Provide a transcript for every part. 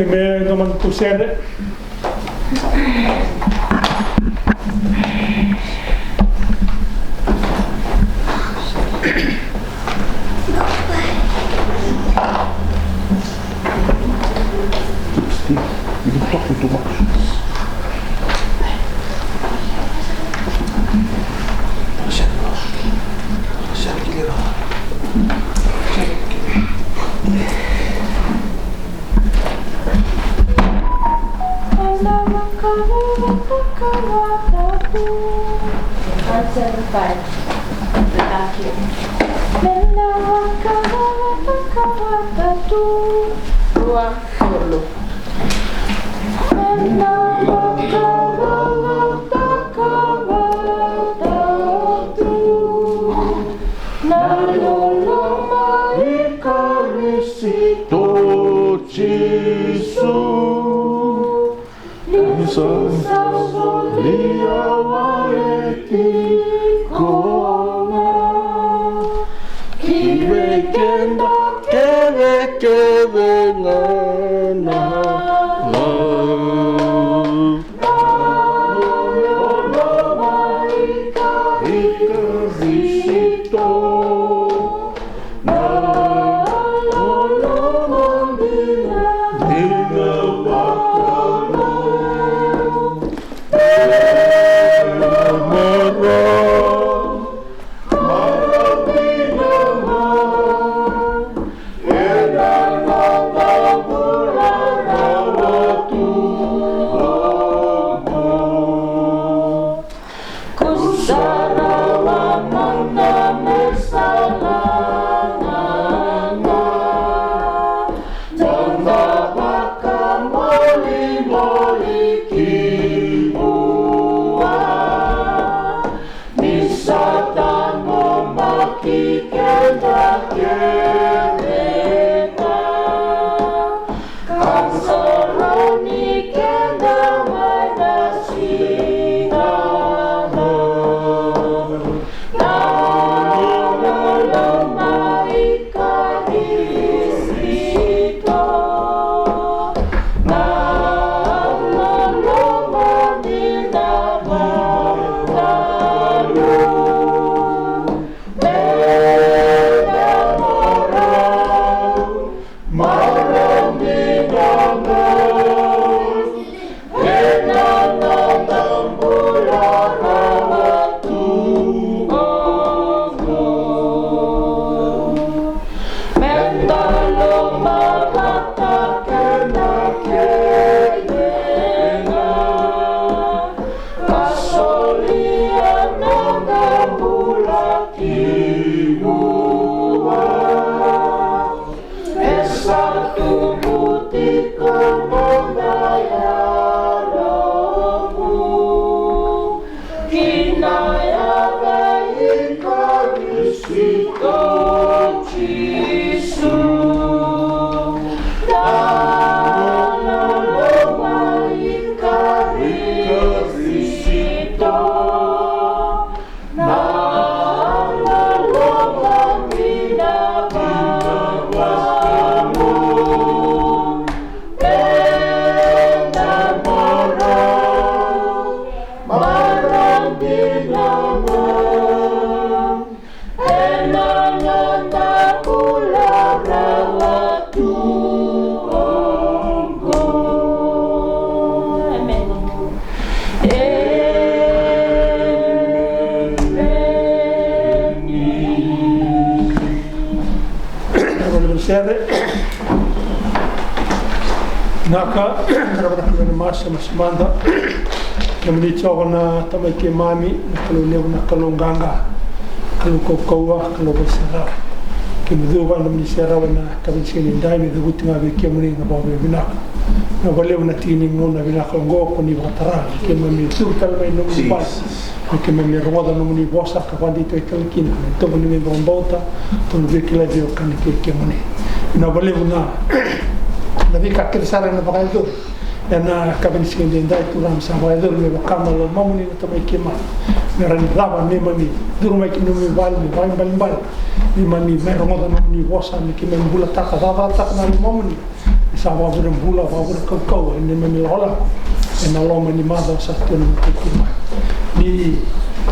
me no man pusere naka karabada kana masa masmanda namni chogna tamai ke mami kalau ne na kalonganga kalau kokowa kalau besara ke muduba namni sera wana kabinsin ndai ne dugutinga be ke muni na bawe bina na vale una tini ngona bina kongo koni batara ke mami turtal mai no ba ke mami roda no muni bosa ka pandi te kalkin to muni me bombota to be kila dio kan ke muni na vale una na vika kirsara na bagaido na kabinsin ndai turam sa bagaido me kamalo mamuni to mai ke ma meran raba me mami duru mai kinu me bal me bal ni mami me roda no muni bosa ni ke me bula taka dava taka na mamuni sa wawura bula wawura kau ene manilola ena loma ni mada sa tunu kukuma ni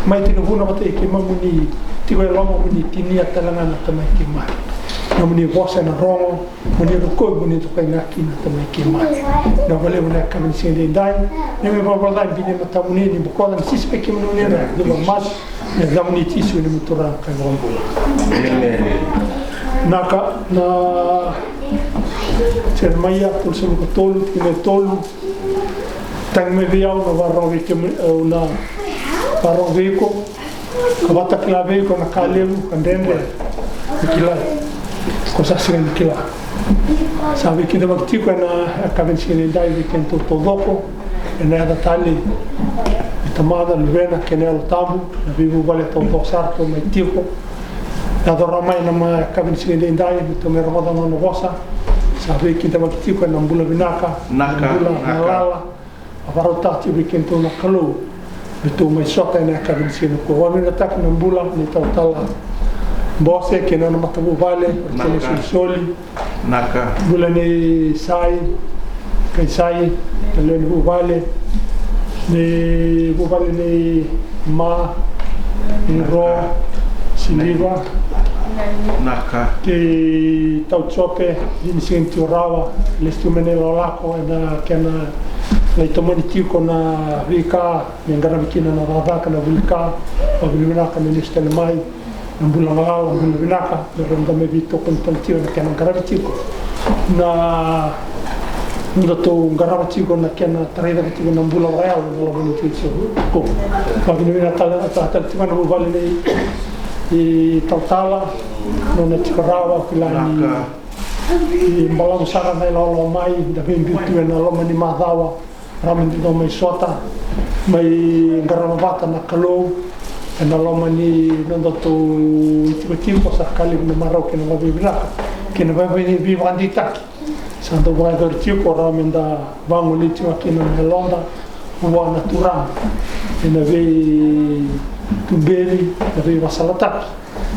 mai tino vuna wate ke mamuni tiwe loma muni tinia talangana tamai ke mai na muni vosa na rongo muni rukoi muni tukai ngaki na tamai ke mai na wale muna kamin sende dai ne me babalai bine matamuni ni bukola ni sispe ke muni na dilo mas na zamuni tisu ni mutura kai lombo naka na ser maya pulsa ko tolu kine tolu tang me viau na varong ke una varong veko kabata klave ko na kalemu kandende kila ko sa singen kila sabe que deva tipo na kavensin dai weekend to doko na da tali tamada levena que nel tabu na vivo vale to sarto mai tipo na do ramai na ma kavensin dai to me roda no nosa sabe que deva tipo na mbula vinaka naka avarota tipo weekend to na kalu betul mai sota na kavensin ko wa me tak na mbula ni tala Bose que não matabu vale, porque soli, naka, bulane sai, kai sai, kalau ni vale ni ma, ro, siliva, naka, que tau chope, ni senti rawa, lestu menelo lako na kena leitomani tiko na vika, ngara vikina na rava kana vulka, pagulina kana minister mai. Bulan lalu, bulan binaka, berenda mebito kontantiu na kena garavitiko na muda tu garavitiko na kena traida vitiko na bulan real na lo bani tio ko pagi ni na tala tiko na buvali ni tautala no na tikarawa kilani i mbalang sara na lo mai da bitu na lo mani madawa ramen do mai sota mai garavata na kalo na loma ni nando tu tipo sa kali na maro que na vibra que na vai vir bandita santo vai ver tipo ramenda vamos ali tipo aqui na Melonda uma natural na vei tumbeli na vei vasalata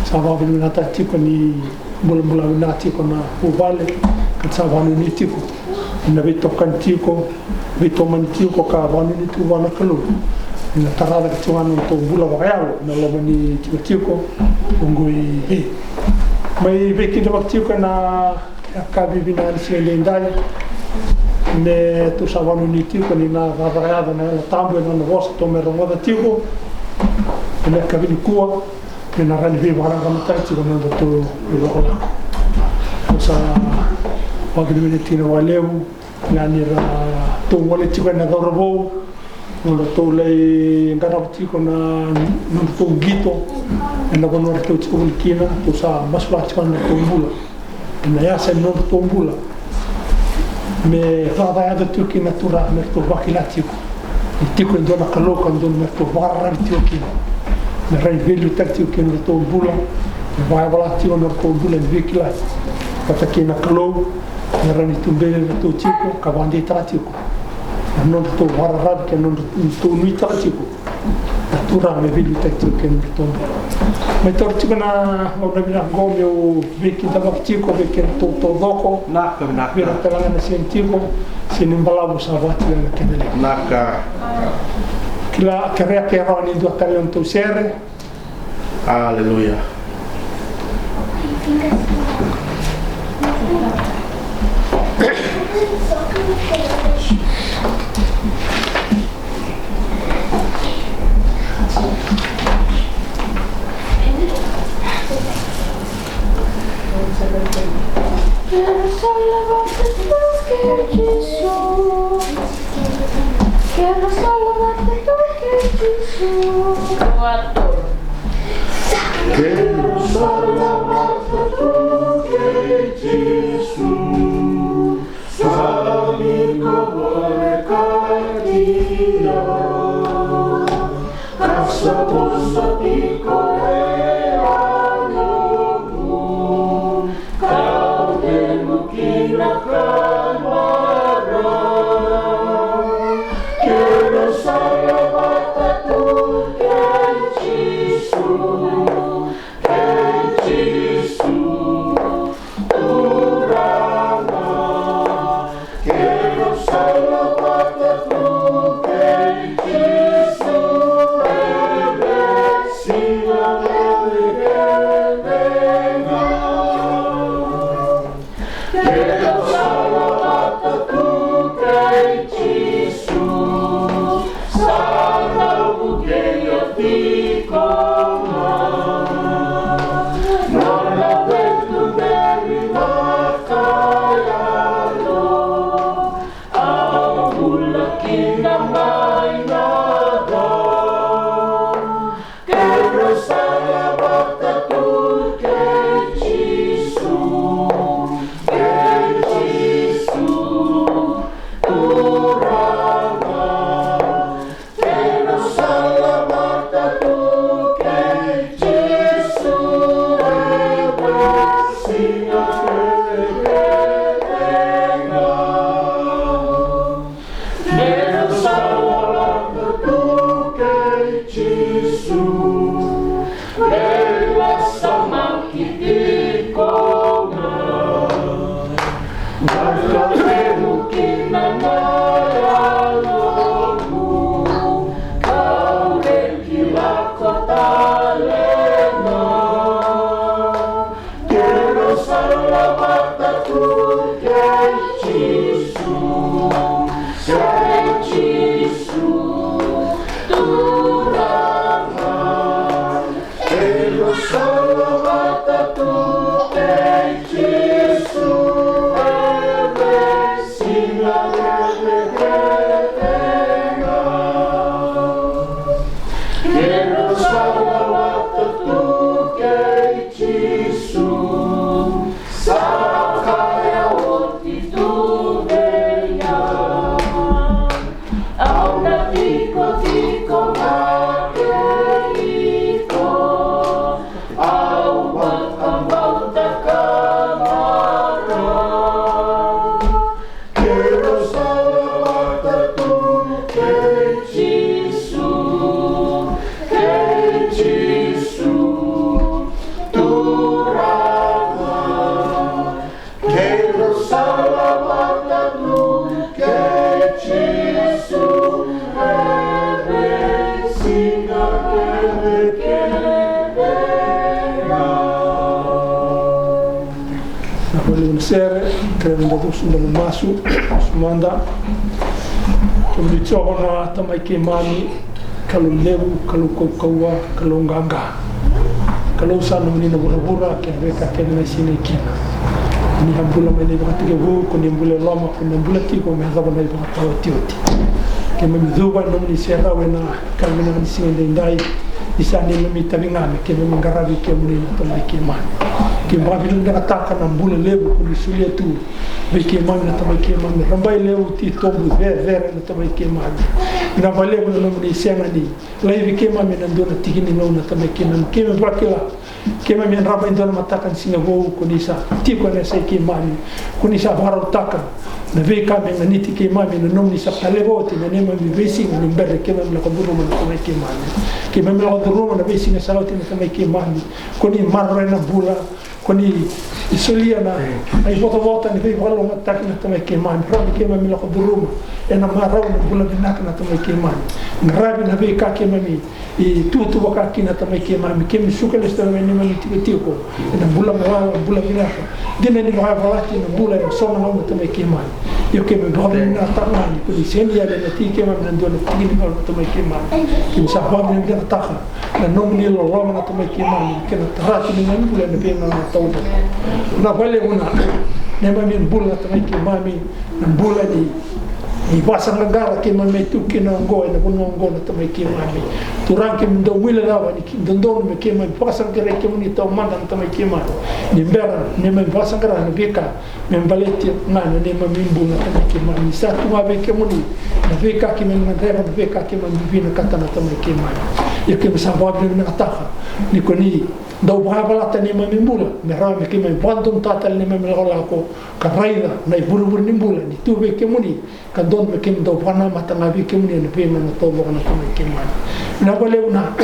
sa va vir na tipo ni bola na tipo na vale que sa va ni tipo na vei tokan tipo vei toman tipo ka va ni tu va na kalu na tarada ke tuan untuk bula real na lo ni tiko ungui mai beki de tiko na ka bibina si lendai ne tu savanu ni tiko ni na real na tambo na vosa to me rongo da tiko ne ka bini kuwa ne na rani viva ra gamta tiko na to lo sa pagri ni tino waleu yani ra to wale tiko na dorbo no to le garavtiko na no to gito na kono to tiko kina to sa maswa tiko na to bula na ya se no to bula me fava ya de tuki natura me to bakilatiko tiko ndo na kalo kan ndo me to barra tiko kina me rai velu tiko kina to bula me vai bala tiko no to bula vikila kata kina kalo na rai tumbele to tiko ka bandi tratiko non to wararab ke non to nuita tipo natura me vidu tekto ke non to me torti na ona bina gome o veki da vaktiko veki to doko naka vira tela na sentivo sin imbalavo savati na kedele naka kila karea ke roni do talion to sere haleluya Quero só levar-te tu, Jesus. Quero só levar-te tu, Jesus. Quero só levar-te tu, Jesus. Sabe como é carinho. Caça doce e correr. Quiero salvarte tú, que Jesús, tu rama, Kena datus na masu sumanda. Kami coba tamai ke mami kalau lewu kalau kawa kalau nganga. Kalau sana muni na bura ke mereka ke na sini kina. Ni hambula mene ba tige hu ko ni mbula lama ko ni mbula ti ko me zaba na ba tawo tioti. Ke me zuba no ni sera wena ka me na sini ndai isa ni me tavinga me ke me ngarabi ke muni na tamai ke mami. Ke mami nda ataka na mbula lewu ko ni sulia tu. Be ke mami na tamai ke mami rambai lewu ti tombu ver na tamai ke mami. Na vale ko no ni senga ni. Lai ke mami na ndona tigini no na tamai ke mami ke me bakela. Ke mami raba indona matakan singa go ko ni sa tiko na sai ke mami ko ni sa baro taka na ve ka me na niti ke mami na nomni sa taleboti na nema mi vesi ni mbere ke mami la ko duru na ko ke mami ke mami la ko duru na vesi na sauti na tamai ke mami ko ni marre na bula ko ni isolia na ai vota ni ve valo matak na tamai ke mami rabi ke mami la ko duru e na marra na bula binak na tamai ke mami ngarabi na ve ka ke mami I tutu waka kina tamai ke mami ke mi suka le sta ni mami tiko na bula mwa bula vinaka dina ni mwa valati na bula ya sona na tamai ke mami yo ke me bole na tamani ko ni sendi ya na tike mami na ndo na tigi ni tamai ke mami ki sa ba mi na taka na no ni lo lo na tamai ke mami ke na trati ni mami bula na pe na tauta na vale una ne mami bula tamai ke mami na bula ni pasang negara ke mami tu ke na ngo na puno ngo na tamai ke mami turang ke ndo wile lawa ni ndondon me ke mami pasang ke reke muni to manda tamai ke mami ni mbera ne mami pasang kara na beka me baleti na ne mami mbuna tamai ke mami sa tu ma be ke muni na beka ke mami na dera beka ke mami vina kata na tamai ke mami ya ke sa ba be na ataka ni ko ni dau bala tani mami mbula me ra me ke mami bandum tatal ni mami la ko ka raida na buru ni mbula ni tu be ke muni ka don me kem do pana matanga bi kem ni pe na to bo na to me kem na bole una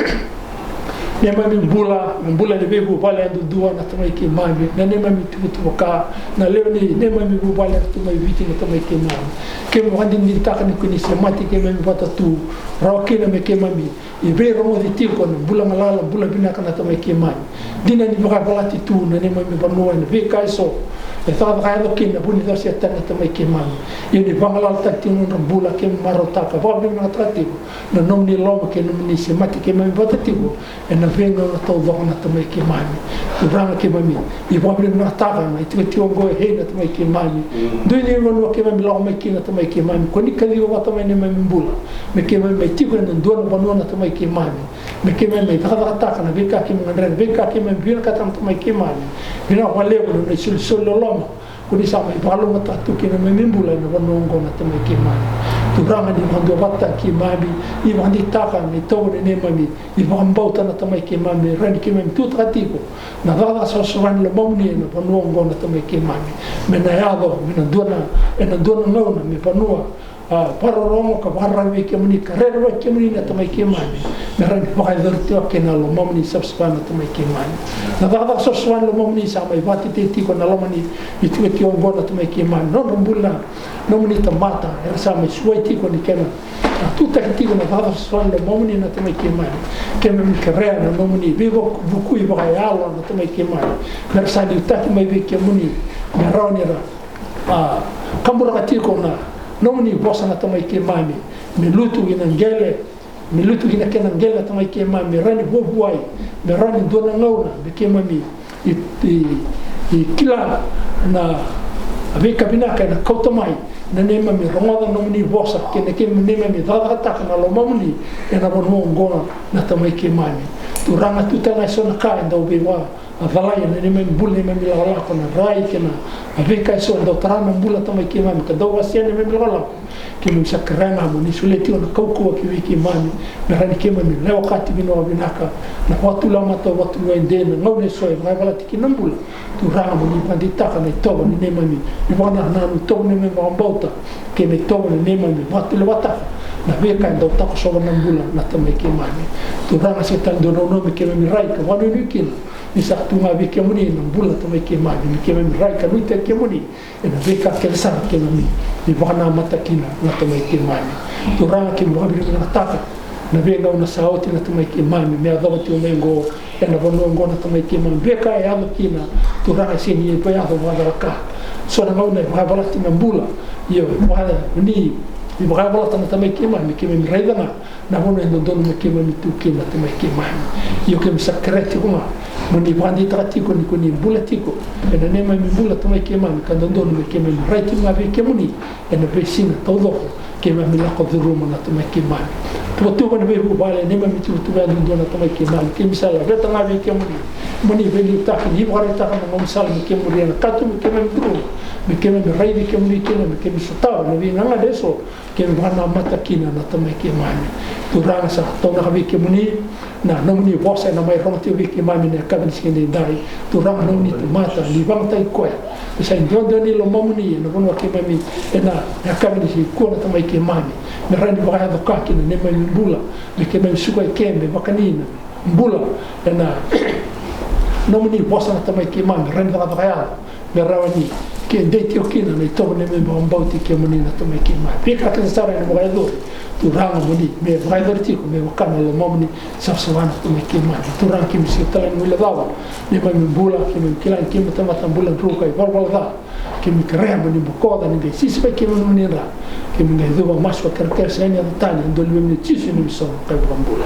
ne mami mbula ni be bu bala ndu dua na to me kem mami na ne mami tu ka na le ni ne mami bu bala to me viti na to me kem mami kem wandi ni ta ka ni kuni se mati kem mami bata tu ra ke na me kem mami I be ro di ti ko bula malala bula bina kana to me kem mami dina ni ba bala ti tu na ne mami ba no na be kai so e fa ba do kin na buni do se tana to me kem mami ini bangalal tatinu na bula ke marota ka va na trati na nomni loma ke nomni se mati ke mami bata tigo e na venga na to do na to me kem mami tu ranga ke mami I va na ta na ti ti go he na to me kem mami do ni no ke mami lo me ke na to me kem mami ko ni ka di wa to me ne mami bula me ke mami tigo na do na to me kem mami me ke mami ta ta na be ka ke mami ren be ka ke mami bin ka tam to me kem mami bina wale ko no sul loma kuni sama ipalo mata tu kina memimbula na wanongo na tamai ke mami tu ranga ni mando bata ke mami I mandi taka ni to ne mami I bambauta na tamai ke mami ran ke mami tu tratiko na dada so swan le momni na wanongo na tamai ke mami me na yado me na dona no me panua paroromo ka barra me ke muni karero ke muni na tamai ke mami na ran pa dorti ke na lo momni subspan na tamai ke mami na dada so swan lo momni sa mai vati te ti ko na lo mani I tu ke on bona tamai ke mami no mbula no muni ta mata er sa mai suai ti ko ni ke na tuta ti ko na dada so swan lo momni na tamai ke mami ke me karero na no muni vivo buku I ba ya lo na tamai ke mami na sa ni ta mai ve ke muni na roni ra kambura ka ti ko na nomni bosa na tamai ke mami me lutu ina ngele me lutu ina kena ngele tamai ke mami rani bobuai me rani dona ngauna be ke mami I kila na ave kabina ka na kautamai na ne mami rongoda nomni bosa ke ne mami dada ta na lo mamni e na bono ngona na tamai ke mami tu ranga tu tanga sona ka ndo be wa avalai ne mami bulle mami la ko na rai ke na ave ka so ndo trana bula tamai ke mami ka do wasia ne mami la ke mi sakrana mo ni suleti ona kauko ki wiki mami na rani ke mami le wakati bino binaka na watu la mata watu wende na ngone so e vai vala tiki nambula tu ranga mo ni pandita ka ne to ni mami I wana na no to ne mami mbauta ke me to ne mami watu le wata na veka ndo ta ko so nambula na tamai ke mami tu ranga se tan do no me ke mami rai ka wanu ni kin ni sa tu ma ke muni nambula tamai ke mami ke mami rai ka lui te ke muni e na veka ke sa ke mami I wana mata kina na tamai ke mami tu ranga ke mo bi na taka na venga una sauti na tamai ke mami me ado ti o mengo e na vono ngona tamai ke mami veka e ado kina tu ranga se ni pe ado wada ka so na ngau nei wa bala tina bula yo wa ni mi baka bala tana tamai kema mi kema mi raidanga na hono ndo dono mi kema mi tu kema tamai kema yo kem sakreti kuma moni wandi tratiko ni kuni bula tiko ena nema mi bula tamai kema mi kanda dono mi kema mi raiti ma be kemuni ena besina todo kema mi la ko ruma na tamai kema tu bana be bale nema mi tu ba dono tamai kema kemi sala beta ma be kemuni moni veli ta ni bora ta na ngom sala mi kemuri na katu mi kema mi dru mi kema mi raidi kemuni kema mi kemi sota na vi nanga deso kemi bana mata kina na tamai kema tu ranga sa to na vi kemuni na nomni vosa na mai ronti vi kema mi na kabin skende dai tu ranga nomni tu mata ni bang tai koe bisa ndondo ni lo mamuni na kono kema mi na kabin si ko na tamai kema mi rani baka do kaki na nema mi bula mi kema mi suka kembe bakanina bula na nomni vosa na tamai kema mi rani baka kaya mi rawani ke deti okina na to ne me bauti kemuni na tamai kema pika tan sara na baka do tu ranga muni me vai verti ko me wakana lo momni sapswana to me kema tu ranga kim si talan mula dawa ne ba mi bula kim kilan kim tamata bulan ruka i bal da kim krea muni bukoda ni be sisi ba kim muni ra kim ne do mas wa karker senya tani ndol me tisi ni so ka bula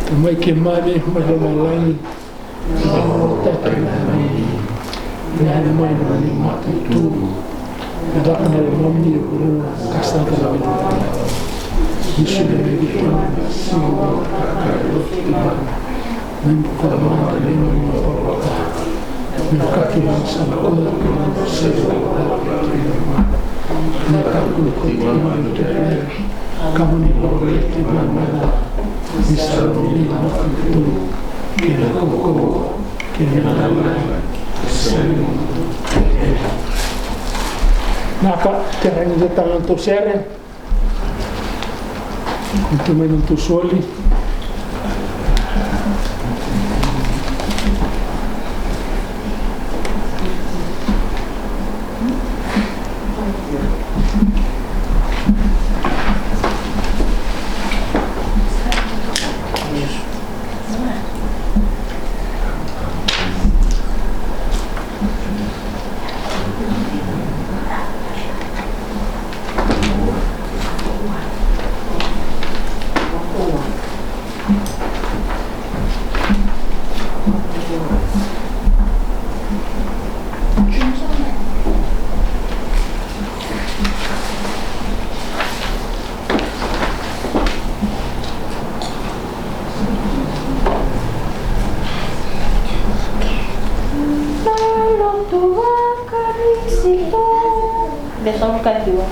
to me kema me ma malani ta ta ni mai ni mata tu da kana momni ko kasta da Yeshua be kema si nem ko ma le no ka ki sa ko se na ka ku ko ma te ka mo ni ko le ti ma ma ni sa ni ma tu ki na ko ki na naka terreno de talento sere tu me non tu soli Besok kan dua.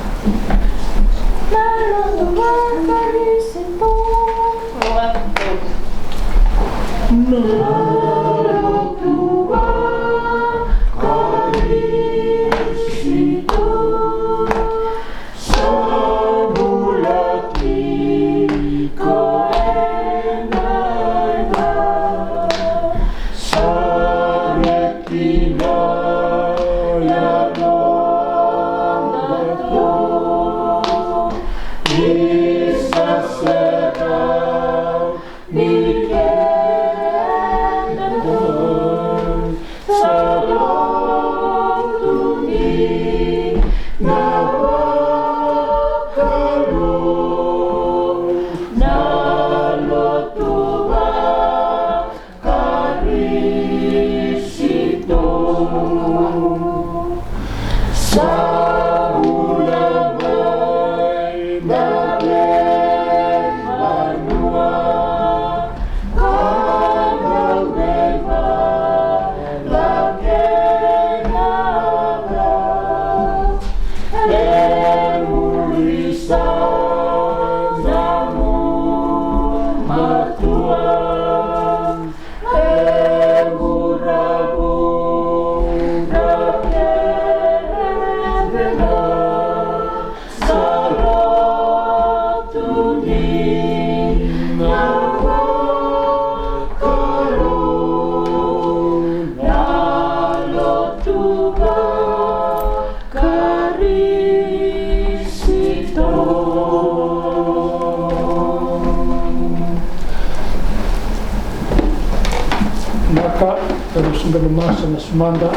Maka terus bermasa na sumanda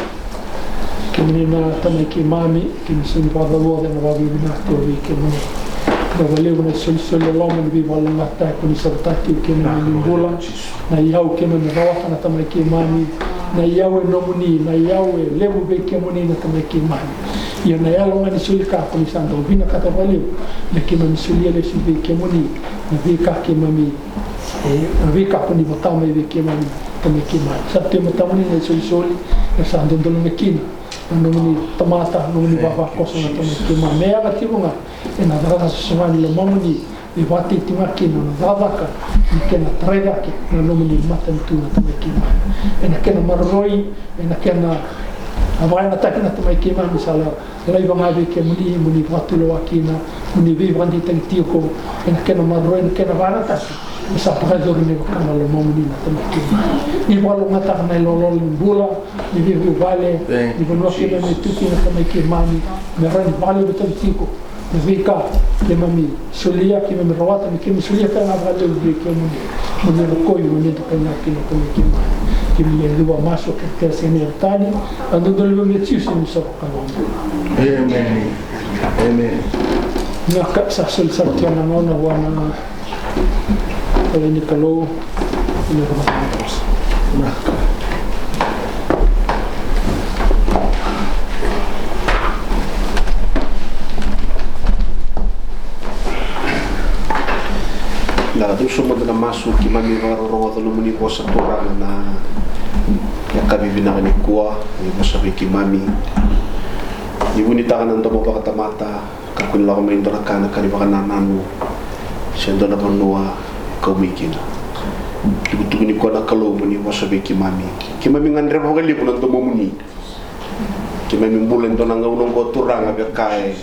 menina tamai ki mami ki misin pa da wo na babi bina to wi ke mo da wale una sol lo man bi wala ngata ko ni sabta ki ke na bola na yau ke no rawa na tamai ki mami na yau no muni na yau lebu be ke muni na tamai ki mami ya na yau ngani sulika ko ni sando bina kata wale le ke mami sulia le si be ke muni na bi ka ke mami na bi ka ko ni botau me be ke mami tamai ki mami sa te mata muni na soli na sando dolo me kina nunguni tamata nunguni baba kosa na tamai ki mami me aga tibunga ena dada sumani le mamuni i wati timaki na dadaka i kena traidake na nunguni matantu na tamai ki mami ena kena marroi ena kena awai na takina tamai ki mami sala laiva ngabe ke muni watu lo wakina muni vivandi tangtioko ena kena marroi ena kena vana taki sa pagador ni kana lo mamuni na tamai ki mami i walo ngata na lolo bula i vivu vale i vono ke me tuki na tamai ki mami me ran vale tangtioko na vika ke mami solia ke me rawata ke me solia kana vale u ke muni no koi muni to kana ki na tamai ki mami que me levou a macho que se nertani ando do levou me tio se me só calou Amen. Amen. na ka sa sol sa tia na na wana ele ni calou e no vamos la tu somo de masu ki mami ro do lumuni bosa tora na ya kabibina ni kuwa ni bosa ki mami ni buni ta kana ndo ba tamata ka kun la mai ndora kana kali ba kana nanu sendo na bonua ka wikina tu ni ko na kalo muni bosa ki mami ngandre ba gali bu ndo momuni ki mami mbulen do na ngawno ngo turanga be kae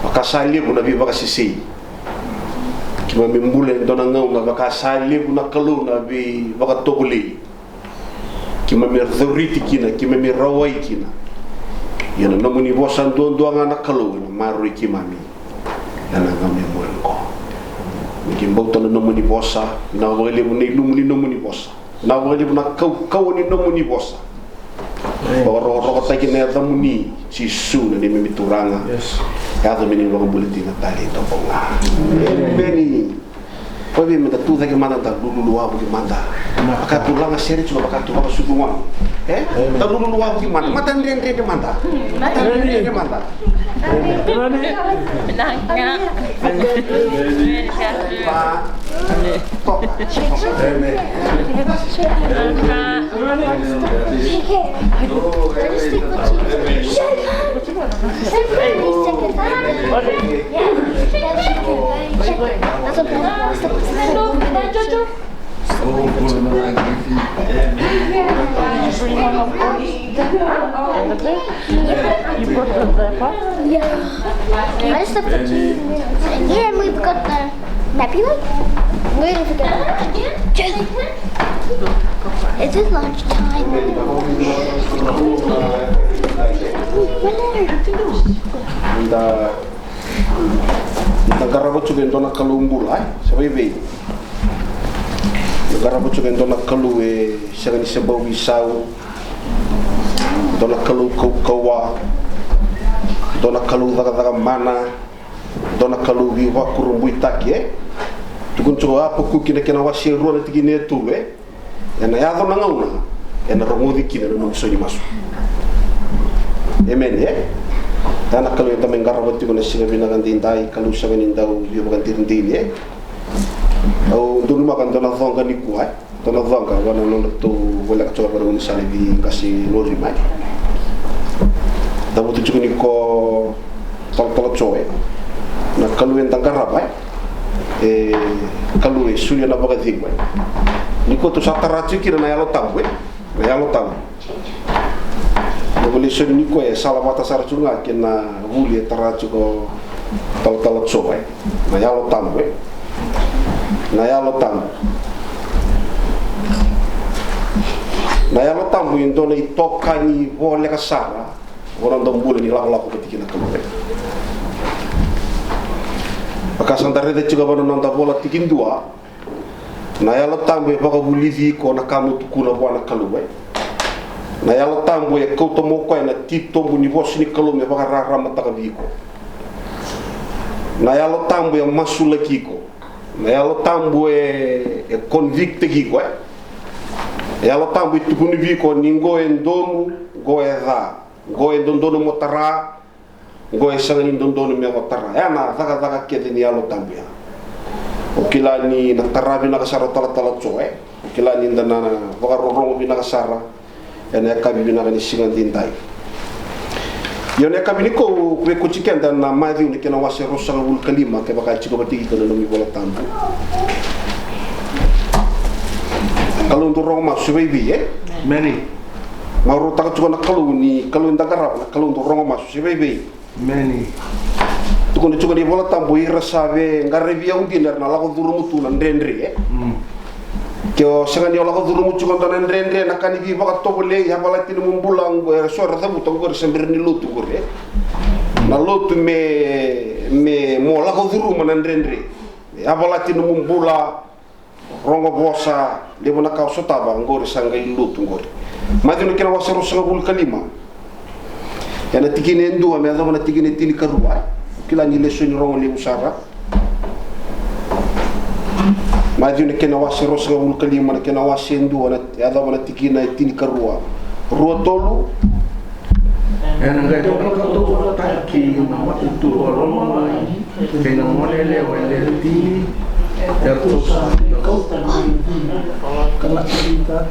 akasali bu na bi ba sisi mami mbule dona ngau nga baka sali buna kalu na bi baka tobuli ki mami authority kina ki mami rawai kina yana namuni bosan don doanga na kalu na maru ki mami yana ngame moenko ki mbauta na namuni bosa na wale buna ilumuni namuni bosa na wale buna kau ni namuni bosa ro ta kina ya damuni si su na ni mimi turanga ya do mini lo bulletin na tali to ponga beni poi mi da tu da che manda da lulu wa bu manda aka tu langa seri cuma aka tu ba su duwa da lulu wa bu manda mata ndende de manda mata ndende de manda You put them there, Pop? Yeah. I just have to keep. Yeah, and we've got the nebula. We're going to forget. It is lunchtime. Nagarabat juga dona kalumbul ay sabay nagarabat juga dona kalu sagani sabaw bisaw dona kalu kawa dona kalu daga mana dona kalu bi wa kurumbu itaki tugun coba apa ku kina kena wasi ruan tigine tu ena ya dona ngauna ena romudi kina no so di masu amen Dana kalau yang tamen garabat juga nasi kami nak ganti kalau saya nindau dia bukan tirindini au dulu makan dona zonga ni kuai dona zonga wana nono tu boleh coba baru ni sale di kasih lori mai dapat tu juga ni ko tol coe na kalau yang tanggarap kalau sulia na bagat hik ni ko tu satara cikir na yalo tang boleh so ni ko sala mata sar chunga kena huli tarachu ko tal choe na yalo tam yung do na itoka ni wole kasara orang dombule ni lako ketika nak keluar akasan dari de juga bano nonta bola tikin dua na yalo tam baka bulivi ko na kamu tukuna wana keluar na yalo tambo e kouta mo koe na titombu ni vosi ni kalume whakararama taka viko. Na yalo tambo e masula kiko. Na yalo tambo e convicte kiko yalo tambo e tukuni viko ni ngo e ndonu go e dha. Go e ndondono motara go e sanga ni ndondono me motara. Na thaka kete ni yalo tambo ya. O kila ni na tarabi na kasara tala tsoe. O kila ni ndana wakarorongo bina kasara. Ena kabi bina ni singan dintai. Yone kabi ni ko kwe kuchiken dan na madhi ni kena wase rosanga wul kalima ke baka chiko batigi kana numi bola tambu. Kalau untuk rong mas sebebi Many. Maru tak cukup nak kalau ni kalau indah garap nak kalau untuk rong mas sebebi. Many. Tukun cukup di bola tambu ira sabe ngarebi yang dinner na lagu durumutu na ndendre Kyo sengan dia lagu durumutu kan ndendre na kani bi baka tobole ya balati no mbulang go era sora tabu to go sember ni lutu go na lutu me mo lagu durumu na ndendre ya balati no mbula rongo bosa le bona ka sotaba ngori sanga lutu ngori madino kena wasero sanga bul kalima yana tikine ndu ame ado na tikine tini karua kila ni leso ni rongo le usara madino kena wasero sanga bul kalima na kena wasendu na ado na tikine tini karua rotolu Ena ngai to taki na matu rongo mai kena molele wele ti terus Kalau kita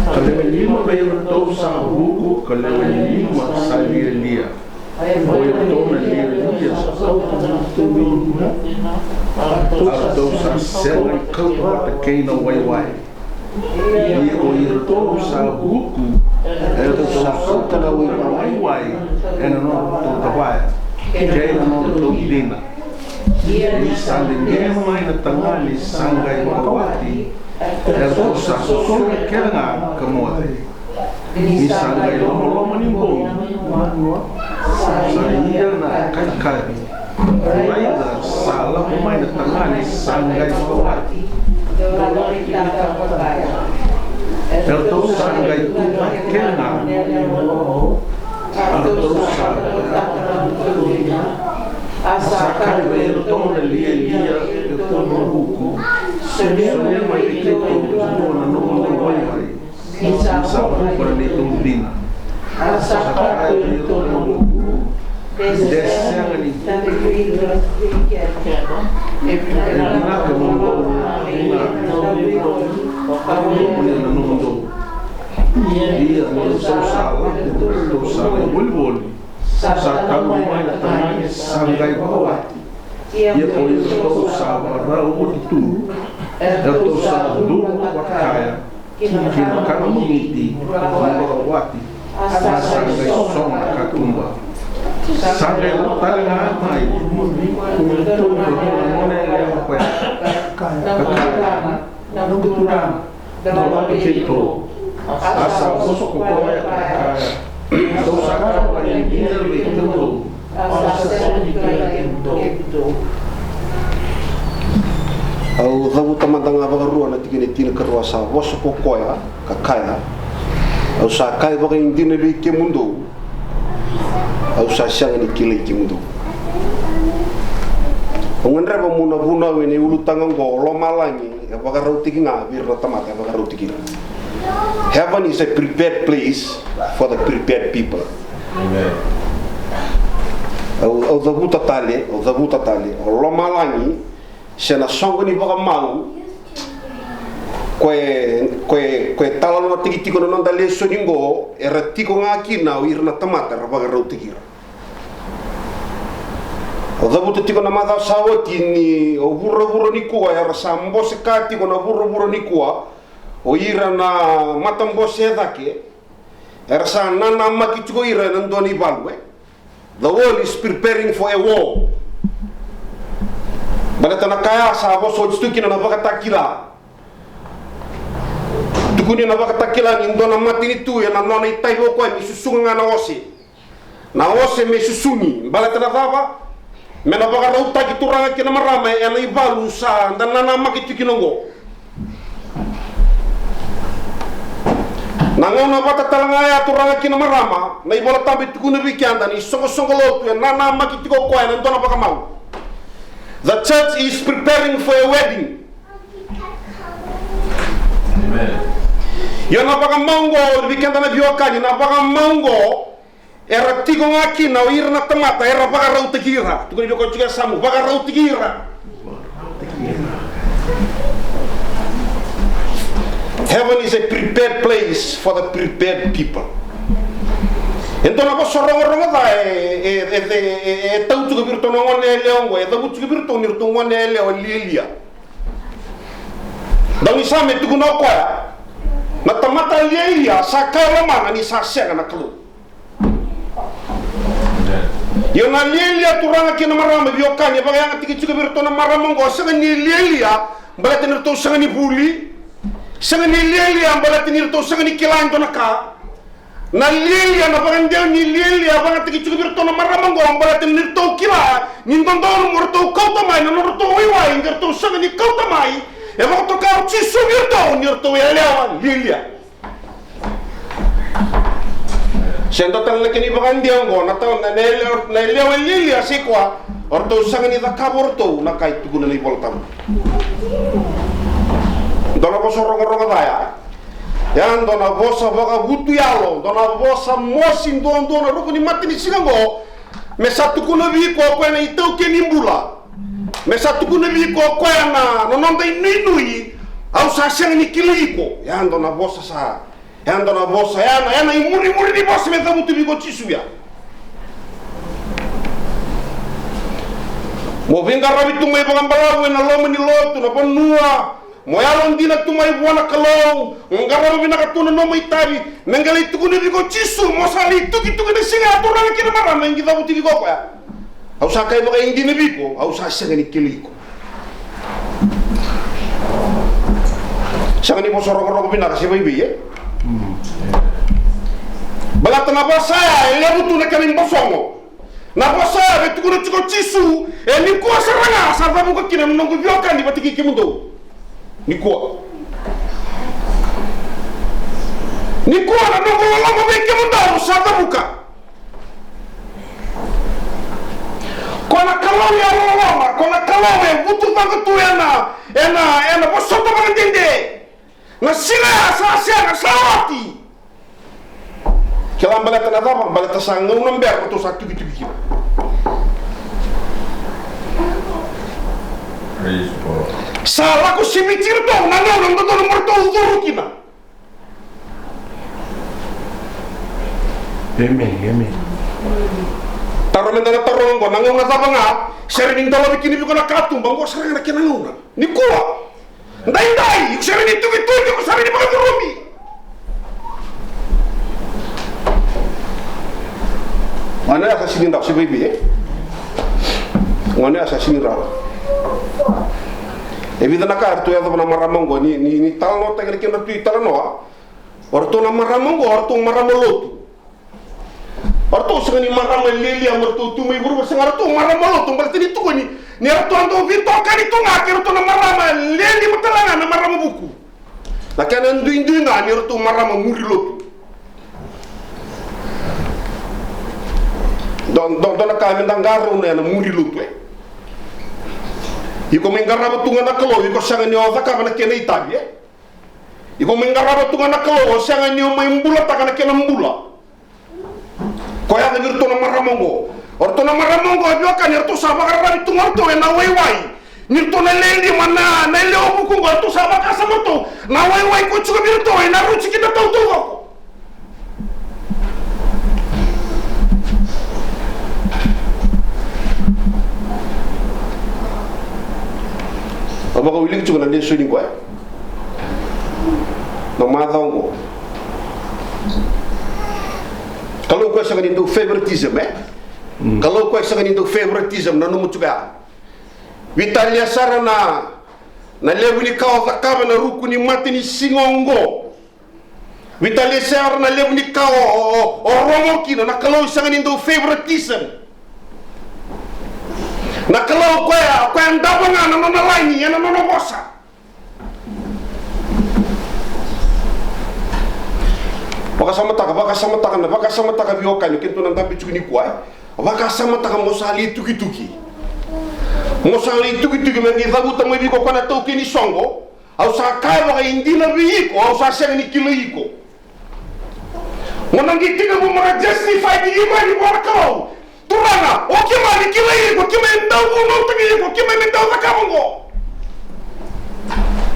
kalau lima bayar to sa buku kalau lima salir dia boleh to na dia atau sa sel kau tak kena wai dia boleh to sa buku atau sa kau wai eno to tawai kena no to dina ni sandinge mai na tanga ni sangai mawati erto sa so kena kamode ni sangai lo mani bom sa iya na kai mai da sala mai na tanga ni sangai mawati erto sangai tu kena erto sa Asakari bayar tong na lia ito no buku. Sonia mai ito na no mai. Sa para nitong din. Asakari ito no buku. Desang ni. Ina kamundo na no. Iya no sala bulbul. Saat mai na tangan sangai bawati ia boleh tahu sabar itu atau sadu wakaya kini kan mengiti bawati sangai som katumba sangai utara mai untuk mengenai apa kekayaan dan keturunan dalam itu asal sosok kaya Então sacaram para ele tudo. Au habu tamandanga bagarua na tikine tina karua sa voso kokoya kakaya. Au sa kai baga indine bi ke mundo. Au sa siang ni kile ke mundo. Ongendra ba muna buna we ne ulu tangang go lo malangi ya bagarau tikinga bir tamata bagarau tikira. Heaven is a prepared place for the prepared people. Amen. O zabuta tale, o lomalangi, se na songo ni baka mau, koe tala no tiki no nanda leso ningo, era tiko nga kina o irna tamata rabaga rau tikira. O zabuta tiko na mata sawati ni o burro ni kuwa, era sambo se ka tiko na burro ni kuwa, o ira na matambo sedake era sa nana makitugo ira nandoni balwe. The world is preparing for a war. Balata na kaya sa boso stukina na bakatakila tukuni na bakatakila ni ndona matini tu ya na nona itaibo kwa mi susunga na ose me susuni balata na dava me na bakara utaki turanga kina marama ya na ibalu sa ndanana makitukinongo Nangona bata talangaya turanga kina marama na ibola tambi tukuna bikyanda ni songo lotu na na makitiko kwa na ndona baka mau. The church is preparing for a wedding. Amen. Yana baka mango bikyanda na biokani na baka mango era tigo ngaki na uira na tamata era baka rautikira. Tukuni biko chuka samu baka rautikira. Heaven is a prepared place for the prepared people. Então na vossa ronga da tão tu que virtou não é leão é da muito que virtou não é leão lilia. Da misa me tu não qual na tamata lilia sakala mana ni sasega na klu. Eu na lilia turanga que na marama biokani bagaya ngati que tu virtou na marama ngo sega ni lilia balate nirtou sega ni buli. Sanga ni lili ambala tinir to sanga ni kilan to naka na lili na bagandel ni lili abanga tiki chukir to na maramango ambala tinir to kila ni ndondon murto kauta mai na murto wiwa ingir to sanga ni kauta mai e va to ka chi subir to nir to elewa lili sendo tan le kini bagandel ngo na to na elewa lili asikwa orto sanga ni da kaborto na kai tuguna ni boltam dona vossa ronga daya yan dona vossa boga butu yalo dona vossa mosin dona rukuni matini singo me satu kuna vi ko na itau ke nimbula me satu kuna vi ko na nononda inui au sa seng ni kiliko yan dona vossa sa yan dona vossa yana imuri di vossa me tamutu vi ko chisuya mo vinga rabitu me bagambala na lomo ni lotu na ponua moyalon dina tumai buana kalau ngarabu bina katuna no maitabi mengali tukuni biko chisu mosali tuki de singa turang kina mara mengi dabu tiki ko ya au sa kai mo indina biko au sa sengani kiliko sangani mo sorong bina kasi bai biye balatana bosa lebu tuna kami bosongo na bosa betukuni chiko chisu ni ko saranga sa dabu ko kina nongo biokan di batiki kimundo Nikua na nongo lama beke mundau sata buka. Kona kalau ya lama, kona kalau ya butuh banget tu ena bosoto banget dende. Na sila asasia na sawati. Kelam balata na dama, balata sang number betul satu gitu. Salah ko simicir to nang nomor to zuru kina. Amen. Taro mendana taro ngo nang nga sabanga sering dalo bikini biko na katum bangko sering na kinanguna. Ni kuwa. Ndai sering itu ko sering di bako rumi. Mana asa sini ndak si baby Mana asa sini raw. Evita na kartu ya na maramongo ni talno ta kene kena tu talno orto na maramongo orto maramolotu orto sengani maramoleli amorto tu mai buru sengar tu maramolotu berarti ni tu ni orto ando vito kali tu ngaki orto na maramoleli mutalanga na maramobuku la kana ndu nga ni orto maramomurilotu don na kami ndangaro na murilotu Iko mengaraba tunga na kalo, iko sanga ni oza ka na kena itabi Iko mengaraba tunga na kalo, sanga ni o mbula ta kana kena mbula. Ko ya ngir to na maramongo. Orto na maramongo abio kan orto saba garaba tunga orto na wai. Ngir to na lendi mana na leo buku orto saba ka sama to. Na wai ko chuka bir to na ruchi kita to to. Apa kau bilang cuma nanti sudah kau? Nama tahu. Kalau kau sangat itu favoritism, kalau kau sangat itu favoritism, nanu mucuga. Vitalia sarana, na lebu ni kau zakaba na ruku ni mati ni singongo. Vitalia sarana lebu ni kau orongo kino, na kalau sangat itu favoritism. Na kalau kau yang dapangan nana lain ni, yang nana bosa. Bakasamataka biokanyo kento nang tambi chukuni kwai. Bakasamataka mosali tuki. Mosali tuki mengi zabuta mo biko kana toki ni songo. Au sa kai baka indina biko, au sa seng ni kilo iko. Monangi tiga mo mga justify di imani mo kau. Turana, o kima ni kilo iko, kima endau mo tagi iko, kima endau zakamongo.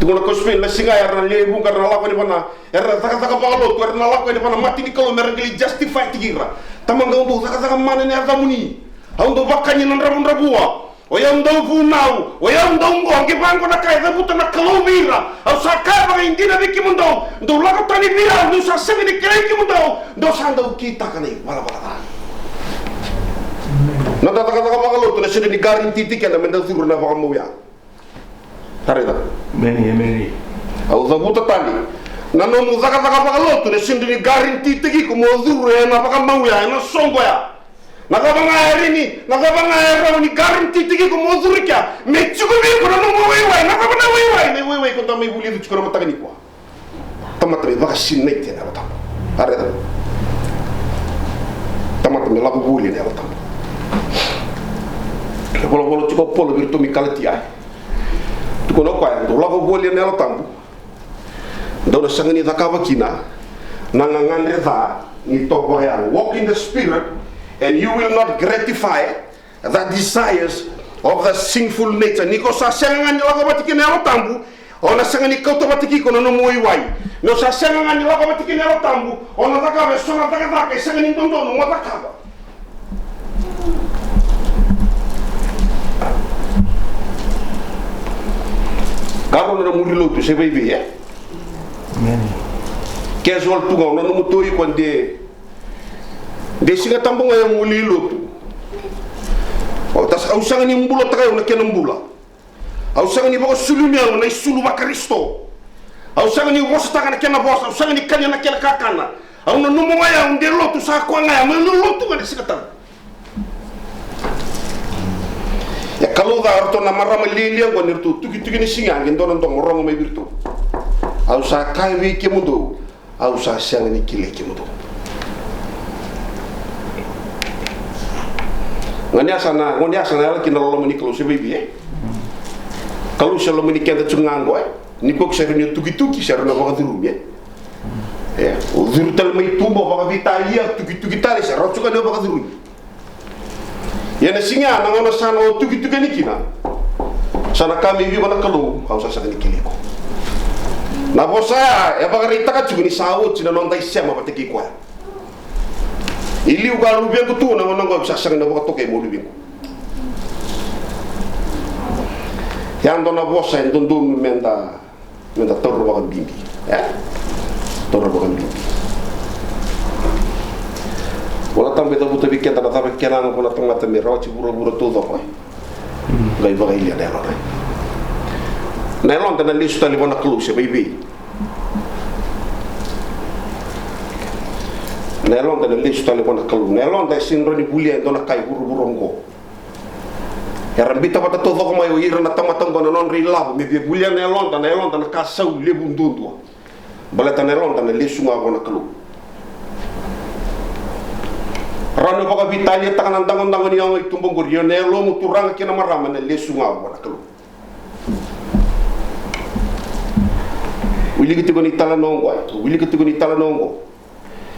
Tunggu nak kospen la singa erna lebu karena lakukan di mana erna taka balo tu erna lakukan di mana mati ni kalau mereka justify tigira tamang gau tu taka mana ni erna muni au do bakanya nan rabua o ya ndo funau o ya ndo ngong ke bangko na kai zabuta na kalomira au sakai bang indina biki mundo ndo lako tani bira ndo sa semi ni krai ki mundo ndo sanda kita kanai bala nada taka balo tu na sini ni garanti tiket na menda suru na baka mo ya tarida meni au zabuta tali nano mu zaka bakaloto ne sindini garanti tegi ko mo zuru na baka mawya na songo ya nakabanga ni garanti tegi ko mo zuru kya me chuko bi ko no mo wewe nakabana wewe ko tamay buli du chuko mataka ni ko tamata be baka sinne te na batam areda tamata me labu buli ne batam bolo chuko polo virtu mi kalati ai kono kwa ndo lako boli nela tambu ndo na sangani zakava kina nangangandre tha ni tobo ya walk in the spirit and you will not gratify the desires of the sinful nature niko sa sangani lako batiki nela tambu ona sangani kauto batiki kono no moi wai no sa sangani lako batiki nela tambu ona zakava sona zakava sangani ndondo no zakava Karo na muri lotu se vai ver casual tu ngau na no motori quando de singa tambong ay muli lotu o tas ausanga ni mbulo tagay na kenang bula ausanga ni bako sulunya na isulu ba Kristo ausanga ni bosta kana kenang bosta ausanga ni kanya na kena kakana au na numo ya unde lotu sa kwa ngaya mo lotu ngani sikatan ya kalau dah orto na marama lilia ko nirtu tuki ni singa ngendo non tong rongo mai birtu au sa kai wi ke mundo au sa siang ni kile ke mundo ngani asana ala kinalo lo meni kalau sebibi kalau selo meni kenda tsungang boy ni pok sernya tuki serna ba duru ya o duru tal mai tubo ba vitalia tuki tali serro tsuka do ba duru yana singa nangana sana o tuki ni kina sana kami vi bana kalu hausa sa ni kiliko na bosa ya bagari taka chuguni sawo china nonda isema bateki kwa ili ugalu bi ko tu na ngo sa sa na ba toke mo lubi yando na bosa ndondo menda torro ba bimbi torro ba bimbi wala tambe da buta biketa na tabe kenanga ko na tongata mi rochi buro todo ko gai ba ilia dela na lonta na listo ali bona kluse baby na lonta na listo ali bona kluse na lonta sinro ni bulia dona kai buro ngo ya rambita bata todo ko mai ira na tamatang bona non rilabo mi bulia na lonta na kasau lebu ndundu balata na lonta na listo nga bona kluse rano baka vitalia takanan dangon yang itumbong guriyo nelo muturang kina marama na lesunga wala kalo wili kitigo ni talanongo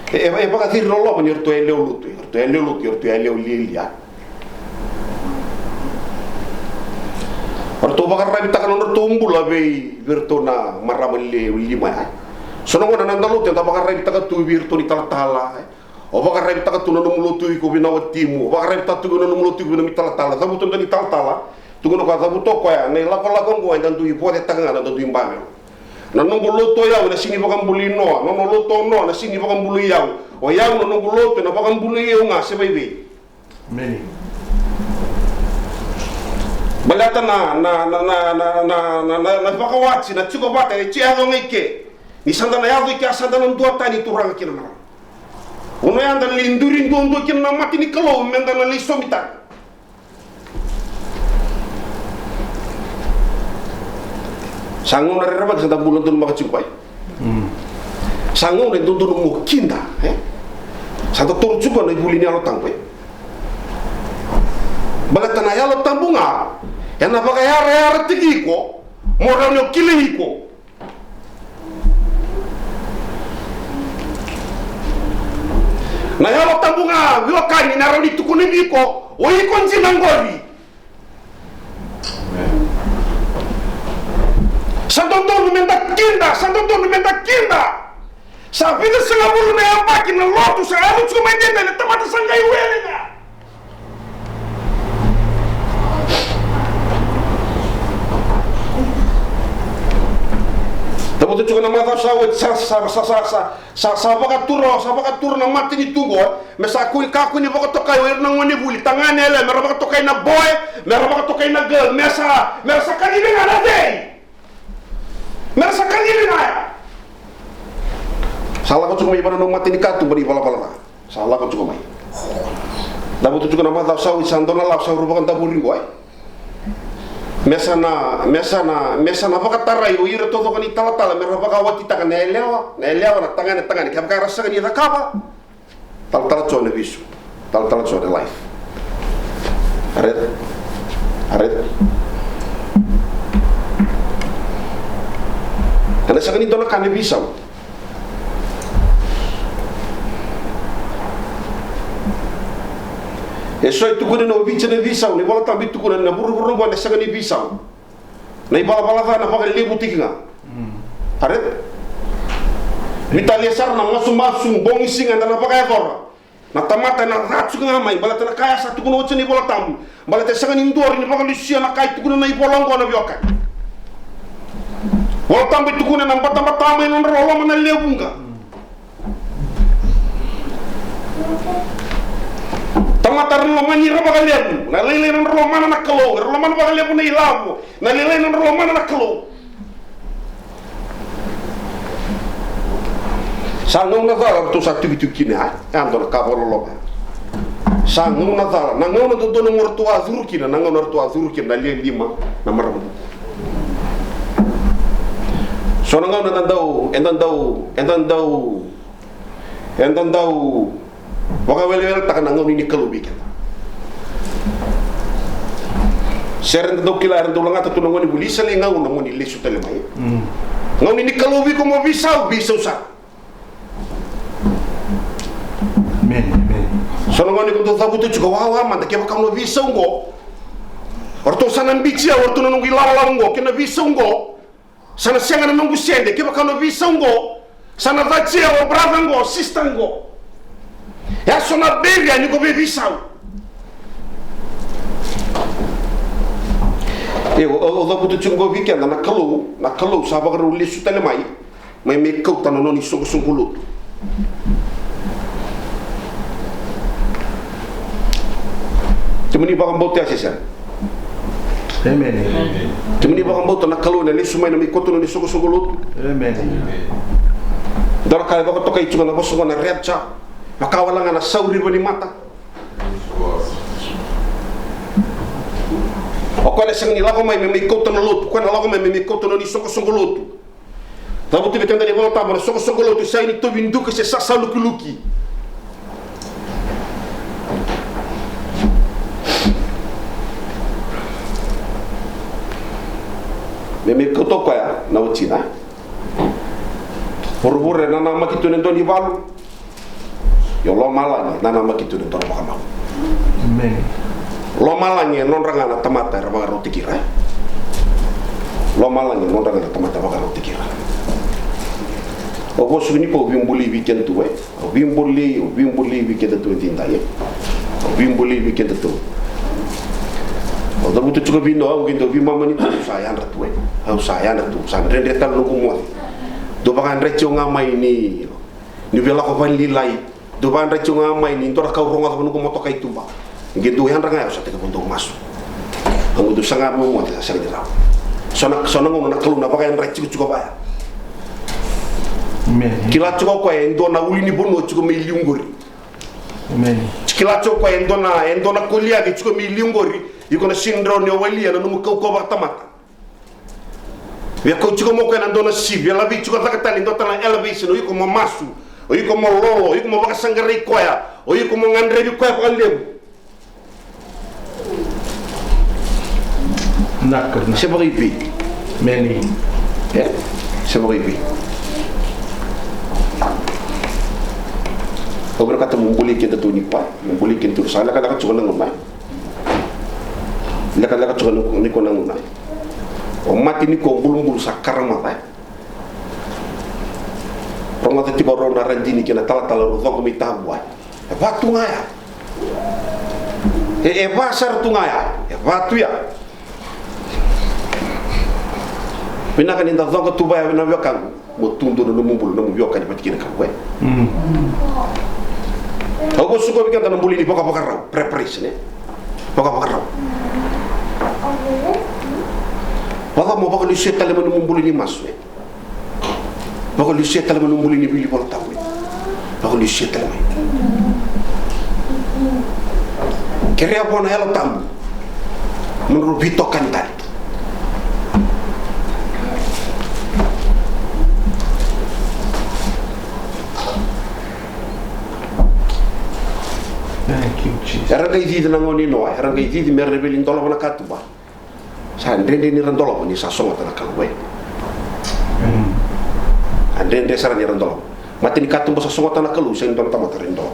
baka thir rolo ban yorto eleu lilia orto baka rabi takanan tumbula be virtona marama le lima sono ngona nandalo te baka rabi takatu virto ni talatala o baka rebe taka tuna no mulotu ko binawa timu baka rebe taka tuna no mulotu ko mitala tala sabu tunda ni tala tungo ka sabu to ko ya ne la ko ngo ndan tu ipo de tanga na tu imbame na no muloto ya na sini baka mbuli no loto no na sini baka mbuli ya o ya no muloto na baka mbuli ya nga se bebe meni balata na baka watsi na chuko bata e chia ngai ke ni sanda na ya do ke asanda no dua tani turang kina uno yang dan lindurin dondo kina mati ni kalau menda na li somita sangun na reba sanda bulan dun maka cumpai Sango ne dodo mo kinda, Santa toro juga na ibuli ni alo tangwe. Balata na yalo tambunga. Ya na baka yara tigiko, moral no kilihiko. Na yalo tambunga, wiokani na roni tukunibiko, o ikonzi nangori. Santo Antônio menda kinda. Sa vida se la bulu na yambaki na lotu sa alu chuma ndenda na tamata sangai welinga. Tabu tu juga nama tahu sa baka turo na mati ni tugo, mesa kui kaku ni baka tokai wer na ngoni buli tangane ele mera baka tokai na boy, mera baka tokai na girl, mesa kanini na dei. Mesa kanini na. Salah ko cuma ibarat mati ni katu beri pala. Salah ko cuma mai. Tabu tu juga nama tahu sa sandona la sa rupakan taburi boy. Mesana baka tarai o ira todo kani tala mera baka wati taka na elewa na tangane kaya rasa kani rakapa tala chone visu tala chone life aret kana sakani dona kane bisa eso itu guna no bicha na visa ni wala tambi tu guna na buru wala sagani visa na ibala na pakai lebu tikinga aret mitalia sar na masum bongi singa na pakai kor na tamata na ratsu nga mai bala tana kaya satu guna ni wala tambu bala te sagani ndor ni pakai lisia na kai tu guna na ibolongo na bioka wala tambi tu guna na bata mai na rolo mana lebu nga Tamatar lo mani roba kalian, na lele nan ro mana na kalo, ro mana ba kalian na ilawo, na lele nan ro mana na kalo. Sangong na dara to sa tugi kina, ando ka bolo lo. Sangong na dara, na ngono do no morto azur kina, na ngono to azur kina le lima na marabu. So na ngono endan dau Waka wele tak nangau ni kalubi kita. Seren do kila ren do langa tu nangau ni bulisa le ngau nangau ni lesu tele mai. Ngau ni kalubi ko mo bisa usah. Men. So nangau ni ko do tabu tu juga wawa man ke baka no bisa ngo. Orto sana mbicia orto nangau ilawa ngo ke na bisa ngo. Sana senga nangau sende ke baka no bisa ngo. Sana vacia o brava ngo sister ngo. Ya sona beria ni ko be visau. O da putu chungo weekend na kalau sa ba ro lesu tele mai me kau tano ni sungkulut. Temani ba kambote asesa. Amen. Temani ba kambote na kalau na lesu mai na me kotono ni sungkulut. Amen. Dara kale ba ko tokai chunga na boso na repcha. Makawala nga na sauri ba ni mata. O kaya sang nilako may koto na lotu. Kaya nalako may koto na ni soko lotu. Tabu tibi tanda ni wala tama na soko lotu sa ini to windu kasi sa luki. May koto kaya na uchina. Huru-huru na nama kitu nendo ni balu. Yo lo malanya nana makitu ni toro bakama. Amen. Lo malanya non rangana tamata rabaga roti kira. Lo malanya non rangana tamata rabaga roti kira. O bosu ni po bimbuli weekend tu O bimbuli weekend tu tinta ye. O bimbuli weekend tu. O da butu chuko bindo au gindo bi mama ni tu sayang ratu Au sayang ratu san rendetan lo kumo. Do bakan recho ngamai ni vela ko van lilai. Duban racunga mai ni tora kau ronga ko moto kai tumba ngedo yan ranga sa te ko masu ang do sanga mo mo sa dira sona ngono na kalu na baka yan racu cuko ba amen kila cuko ko endo na uli ni bono cuko mi liungori amen kila cuko ko endo na kolia ki cuko mi liungori iko na sindro ni wali na no ko ba tamata Via ko chuko mo ko na dona si via la vi chuko ta tali ndo ta elevation o iko mo masu o iko mo lolo o iko mo bakasangare koya o iko mo ngandre bi koya ko lem Nak c'est vrai bi meni c'est vrai bi o bro kata mo boli ke to ni kwa mo boli ke to sala kala ka chuko na ngomai la kala ka chuko ni ko na ngomai o mati ni ko bulu sakarama ba ronga te tiba rona randini kena tala ro zongo mi tabwa e batu ngaya e basar tu ngaya e batu ya bina kan inda zongo tu ba na yokan mo tundo no mumbul no yokan ba tikina kan we Ako suko bikin tanam buli ni poka raw preparation poka raw Baka mo baka luset tala mo mumbuli ni maswe baka luset tala mo mumbuli ni bili bol tawe baka luset tala mo kere abona helo tam mun rubito kantal Era ga idi na ngoni no era ga idi merre beli ndolo na katuba sa ndende ni randolo ni sa songa na kalwe ndende sara ni randolo mati ni katuba sa songa na kalu sa ndon tamata randolo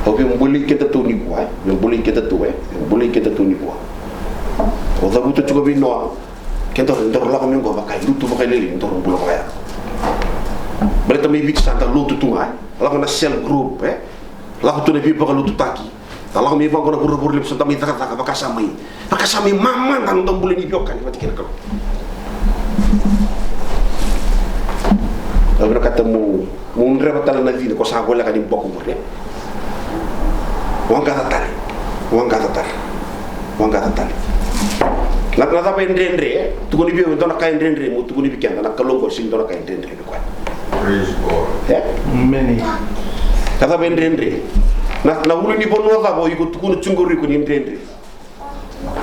obi mbuli kita tu ni kwa mbuli kita tu mbuli kita tu ni kwa o da buto chugo bino kento ndoro la kami ngo bakai lutu bakai leli ndoro bulo kaya bale tamay bit santa lutu tu ngai la na sel group Laku tu nebi bakal lutu taki. Kalau kami bakal buru-buru lip sentam itu kata bakasami mama kan untuk boleh dibiokan mati kena kalau. Lalu kata mu mundre batal na vida ko sa gola kan impoko mo re. Wang kata tali. Nak nata pa indre tu ko ni bio ndo na ka indre mo tu ko ni bikenda na kalongo sin ndo na ka indre ko. Praise God. Many. Kata bendrendre na hulu ni bono za bo yuko tukunu chungori ko ni ndrendre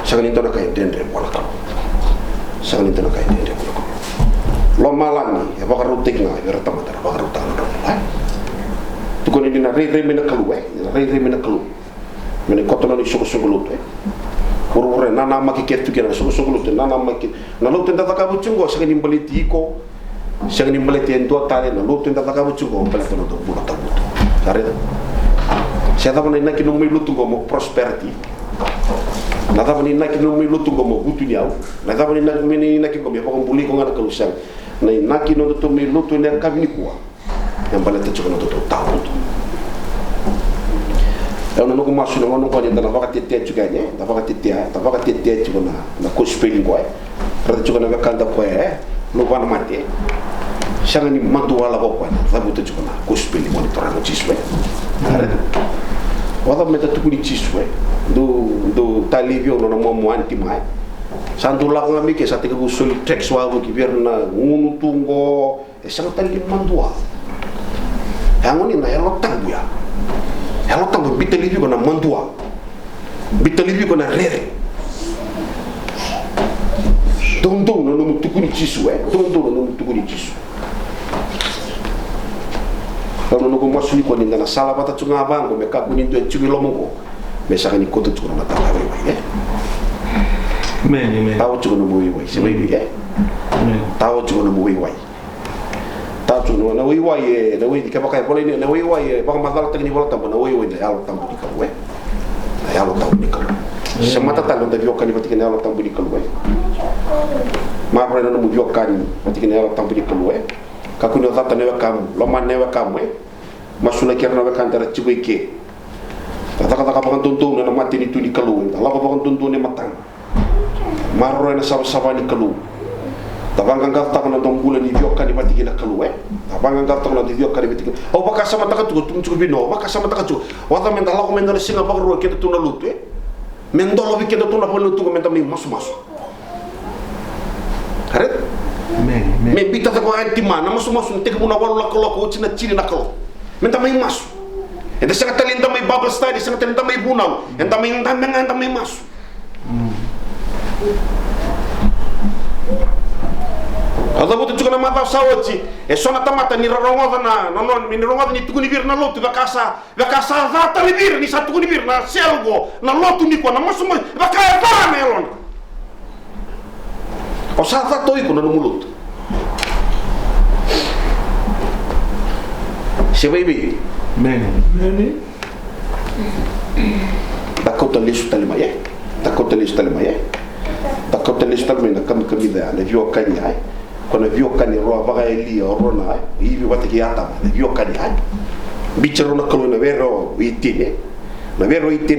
sagani to na kay ndrendre wala ka sagani to na kay ndrendre ko lo malani ya baka rutik na ya rata mata baka ruta na ha tukuni dina re mena kalu mena kotono ni soko lutu urure nana maki ketu kena soko lutu nana maki na lutu nda ka buchungo sagani mbaliti ko sagani mbaliti endo tale na lutu nda ka buchungo mbaliti no to bulo tabuto Karena saya tahu mana nak kini lutu gomo prosperity, nak tahu mana nak kini lutu gomo butu niau, nak tahu mana nak kini gomo apa kumpuli kau ngana kelusang, nak kini untuk lutu ni kami ni kuah, yang paling tercukup untuk tahu tu. Kalau nak masuk dengan orang kau ni, tak nak tiada juga ni, tak nak tiada juga na kuspelin kau, kerana juga nak kanda kau lupa mati. Siya ni mantuwala ko kwa sabu to chukuna kuspeli monitor no chiswe wala meta tukuni chiswe do talivio no mo anti mai santu la ngami ke sa teke busuli text wa ki berna ngunu tungo e sa tali mantua hangoni na yalo tambu bitalivio na mantua bitalivio na rere dong no tukuni chiswe dong tukuni chiswe Kalau nunggu masuk ni kau ni na salah bata cunga abang ko meka kunin tu cungi lomongo mesa kan ikut tu cunga mata lawe ya meni tahu cunga no muwi wai sebai ya tahu cunga no muwi wai tahu cunga no muwi wai na wi ka pakai boleh ni na wi wai bang masalah tekni bola tambo na wi na yalo tambo di kawe na yalo tambo di kawe semata talon da biokan ni matikin yalo tambo di kawe ma pare no mu biokan matikin yalo tambo di kawe kakuno zata newe kamu loman newe kamu masula kirna we kantara cibuike kata bakan tuntu na mati ni tuni kalu la bakan tuntu ni matang marro na saba ni kalu tabangan gata na dombula ni bioka ni mati na kalu tabangan gata na di bioka ni mati o baka sama takatu tum bino baka sama takatu wata men dala ko men dala singa bakro ke tu na lutu men dolo bi ke tu na polu tu men tam ni masu karet men bita ta ko anti mana masu tek muna wala ko cina ciri nakalo men tamay masu enda sa talenta may Bible study sa talenta may bunaw enda may masu Ada butuh juga nama tahu sawaji. Sona tamata ni rarongoda na non ni rarongoda ni tukuni bir na lotu vakasa zata libir ni satu kuni bir na selgo na lotu ni ko na masuma vakaya para melon. O sata to iko na mulut. Se baby. Meni. Dakota lisu talimaya. Dakota lisu talimaya. Dakota lisu talimaya na kami da na vio kanya ai. Kono vio kani roa vaga eli orona i vi wate ki ata vio kani ai bichero na kolo na vero itine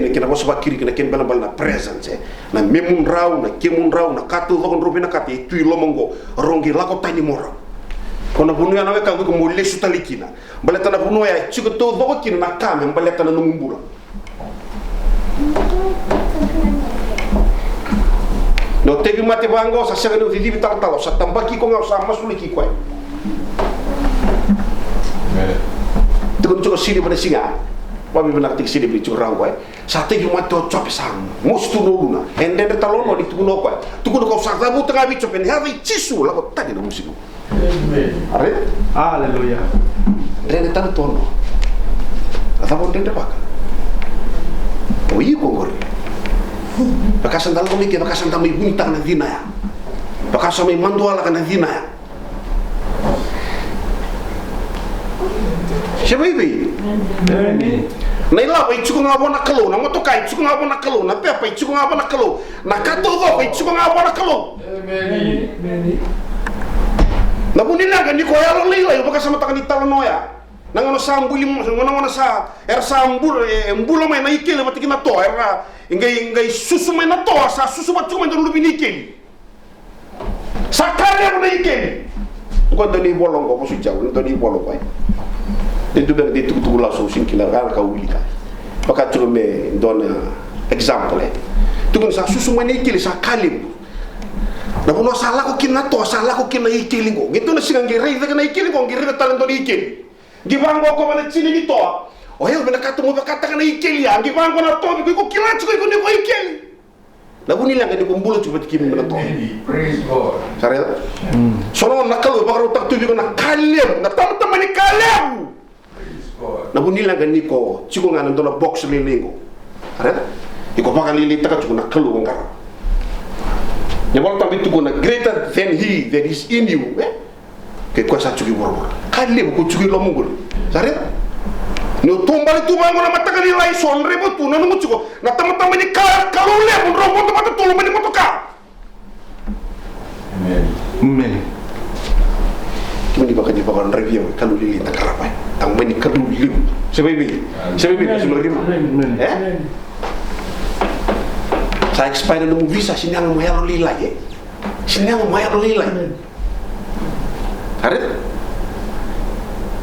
kena bosa bakiri kena ken bala na presence na memun rau na katu dokon robina kati tu lomongo rongi lako tani mora kono bunu na weka ko mo lesu talikina baleta na bunu ya chiko to doko kina na kame baleta na numbura no tebi mate bango sa sega no vivi talo sa tambaki ko ngau sa masuli ki kwai tu ko chuko siri bana singa wa bi bana tik siri bi chuko raw kwai sa tebi mate o chope sang mostu no luna ende de talo no di tu no kwai tu ko ko sa tabu tanga bi chope ni ha vi chisu la ko tani no musiku are Haleluya. rene tan tono ata bon tende baka o yi ko ngori bakasan dal ko mikir bakasan tamay buntang na dinaya bakasan may manduala ka na dinaya siya baby naila pa itsuko nga bona kalo na motoka itsuko nga bona kalo na pepa itsuko nga bona kalo na katodo itsuko nga bona kalo Meni. na bunila ka ni ko yalo lila yo bakasan mataka ni talanoya nangano sa ambuli mo ngono sa sa ambulo may na ikele matiki na to era ingay susu may na to sa susu bat cuma ndon lubini ikele sa kale na ikele ko ndoni bolong ko su jaw ndoni bolong ko de dubel de tutu la so sin kila gal ka wulika baka tulo me don exemple tukun sa susu may na ikele sa kale na bono sala ko kinna to sala ko kinna ikele ngo ngito na singa ngire na ikele ngo ngire talento ni ikele givango ko bana chini ni to o hel bana katu mo bakata kana ikeli ya givango na to ko kilachi ko ni ko ikeli na buni langa ni ko mbulo ci bat kimi na to Praise God. sare sono na kalu bakaro tak tu na kalem na tam tam ni kalem Praise God. na buni langa ni ko ci ko ngana do na box le lengo sare iko bakali li taka ci na kalu ngara ya wal tam bitu ko na greater than he that is in you ke ko sa cugi worwa kalem ko cugi lo mungul sare no tumbali tu bango na mataka ni lai son rebo tu na nungu cugo na tama-tama ni kalule mun ro moto mata tulu mani motoka Amen. kini baka di baka review kalule li takarapai tang mani kalule sebebi Amen. sa expire no visa sinang mo yalo lilai sinang mo yalo lilai Harit,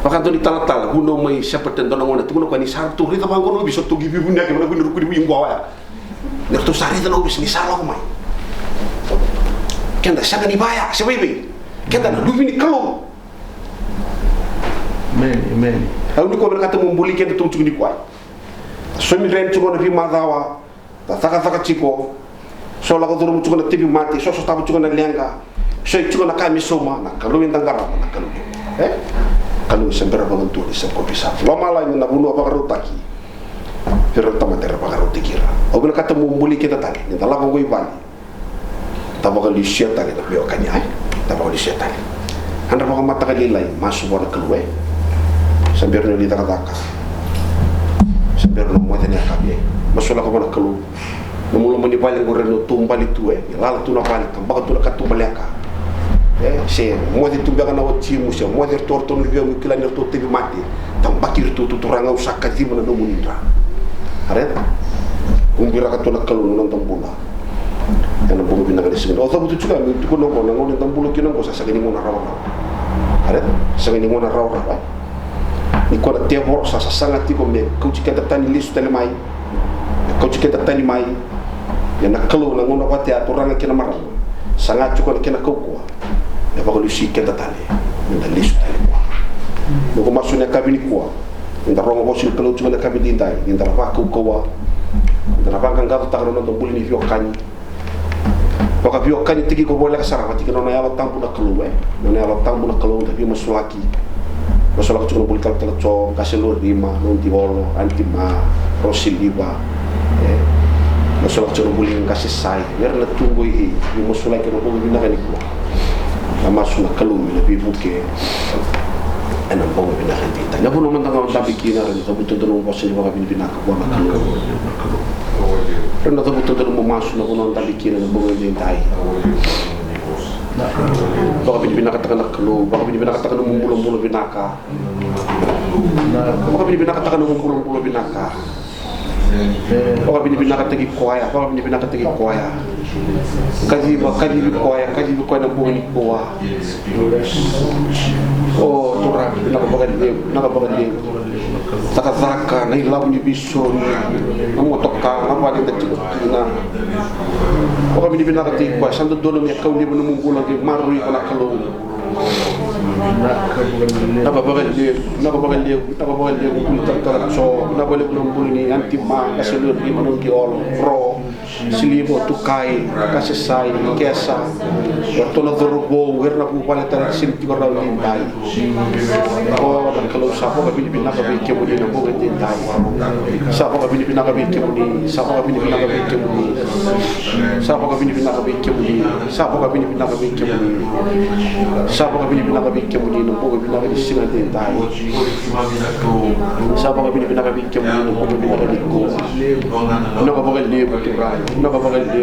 Maka tuli tala huno mai siapa tentang ngona tu ko ni sar tu rita bangun bisa tu gibi bunya ke mana ku ku di ngwa ya ner tu sari tano bis ni sala ko mai kenda sanga ni baya se bebe kenda na duvi ni kalo Amen. au ni ko berkata mumbuli kenda tu ni kwai so mi ren tu ngona fi madawa ta taka chiko so la ko duru tu ngona tibi mati so tabu tu ngona lenga so tu ngona kami soma na kalo indangara na kalo kalau sembera bantu di sekolah bisa lama lain na bunuh apa karutaki firman tamatera apa karutikira au bila kata mumbuli kita tadi ni dalam ngoi bali tabakal di syaitan kita biar kanyai tabakal di syaitan anda bakal mata kali lain masuk wana keluar sambil ni taka sambil no tanya kabi masuk lah kemana keluar nomulu meni balik goreno tumbali tuwe lala tu na balik tambak tu na katumbaliaka se modi tumbe kana wati musa modi torto no biyo kila ni to tibi mati tam bakir tu turanga usaka tibu na no munindra are umbira ka to na kalu no tambula kana bumu bina kali sing o tabu tu juga tu ko no ko na ngoni tambula kina ko sa sagani mona rawa are sagani mona rawa ni ko na te bor sa sanga ti ko me ko chika tani lisu tele mai ko chika tani mai ya na kalu na ngona wati aturanga kina mara sanga chuko kina ko ya bakal isi kita tali minta lisu tali kuah nunggu masuknya kabin kuah minta rongo bosil kalau cuma kabin dintai minta apa kau minta apa kan kau tak ada nonton buli ni vio kanyi Toka bio kani tiki ko boleh kasar mati kena na yalo tampu na kalu na yalo tampu na kalu tapi masulaki cuma boleh kalau co kaselo rima non tibolo antima rosiliba masulaki cuma boleh kasih sai biar na tunggu i masulaki no boleh bina kani ko masuk na kalu lebih buke ana bongo bina kani ta ngapo no mantanga tabi kina ran to buto no bosse ni baka bina ka bona kalu Renda tabu todo mo masu na kuno tabi kina na bongo ni tai. Baka binaka taka na kalu, baka binaka taka no mumbulo binaka. Baka binaka taka no mumbulo binaka. Baka binaka tagi koya, baka binaka tagi koya. Kaji bi koya na bongo ni koa. Oh, turang naka bagan Taka na ilaw ni biso ang motoka ang wali na na o kami ni binakati ko sando dolong ya kau ni menunggulang ke marui kana kalong nababagal dia punta ka so nabalik ng bulni anti ma kasulod ni manong giol pro silibo tukai kasesai kesa tortono dorobo werna bu paleta sinti ko raw din dai o kalau sapo kami binakabi ke mo din mo din dai sapo kami binakabi ke mo din sapo kami binakabi ke mo din sapo kami binakabi ke mo din sapo kami binakabi ke mo din sapo kami binakabi ke mo din mo binakabi sina din dai sapo kami binakabi ke mo din mo binakabi ko no ko bagal liye ko turay no ko bagal liye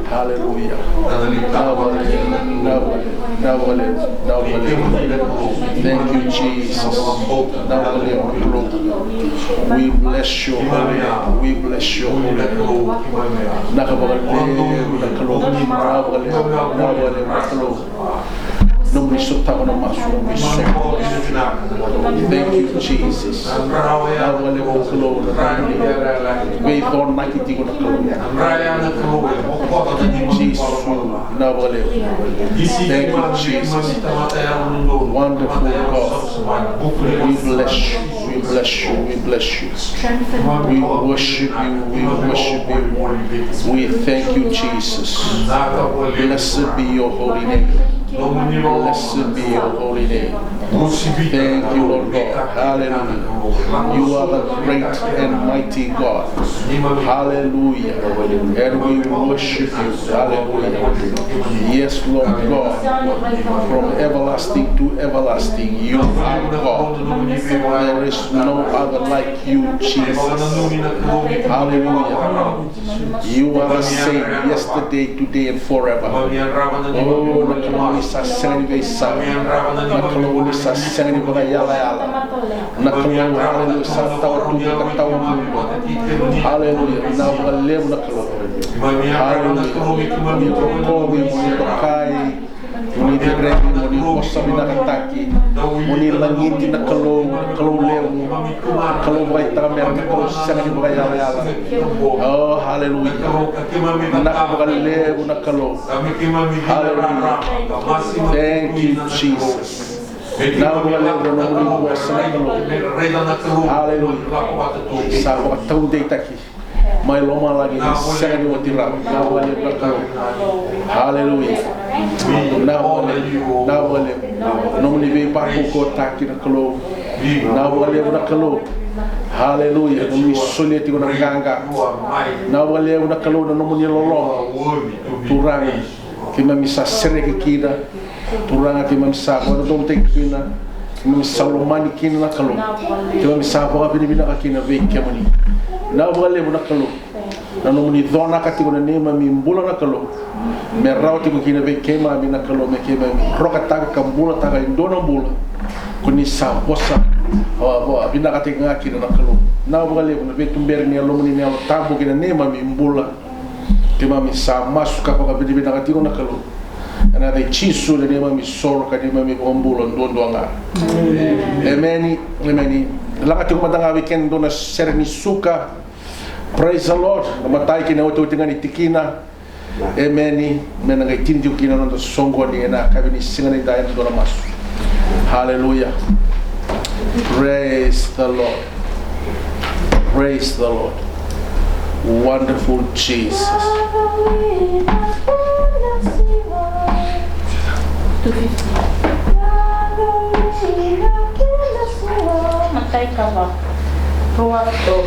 Hallelujah. Thank you, Jesus. We bless your holy name. We bless your holy name. Hallelujah. Thank you, Jesus. We bless your holy name. We bless your holy name. Thank you, Jesus. Thank you, Jesus. Wonderful God. We bless you. We bless you. We bless you. We worship you. We worship you. We thank you, Jesus. Blessed be your holy name. Blessed be your holy name. Thank you, Lord God. Hallelujah. You are the great and mighty God. Hallelujah. And we worship you. Hallelujah. Yes, Lord God. From everlasting to everlasting, you are God. There is no other like you, Jesus. Hallelujah. You are the same yesterday, today, and forever. Oh, sa sangani be sa nakalo ni sa sangani ba yala nakalo hallelujah sa tawa tu ka tawa hallelujah na balem nakalo hallelujah ni ko mi kai ni debre ni possa mi nakataki ni langiti nakalo lemu kalau vai tamer nakalo sangani ba yala oh hallelujah nakalo lemu nakalo hallelujah. Thank you, Jesus. Now we are living on the hallelujah. Sa tahu data ki. May loma lagi sa ni watira. Now we live hallelujah. Now we live. No ni be pa ko taki na kalo. Now we live na kalo. Haleluya. Numi solia tiko na ganga. Na wale una kalona no muni lolo. Turanga kima misa sereke kina. Turanga kima misa wala dom te kina. Kima misa lomani kina na kalo. Kima misa wala bina kina ve kemani. Na wale una kalo. Na no muni dona ka tiko na nema mi mbula na kalo. Me rao tiko kina ve kema mi na kalo me kema roka taka kambula taka indona mbula. Kuni sa bosa. Awa bina ka tiko kina na kalo. Na wale una ve tumbere ni alo muni ni alo tambo kina nema mi mbula. Kema mi sa masuka ka bina ka tiko na kalo. Ana dai chisu le nema mi soro ka nema mi mbula ndondo anga. Amen. Amen. Laka tiko matanga weekend dona serni suka. Praise the Lord. Matai kina oto tingani tikina. Amen. Mena ngai tinju kina no songo ni na kabini singa ni dai ndo masu. Hallelujah. Praise the Lord. Praise the Lord. Wonderful Jesus. Matai kava. Ruato.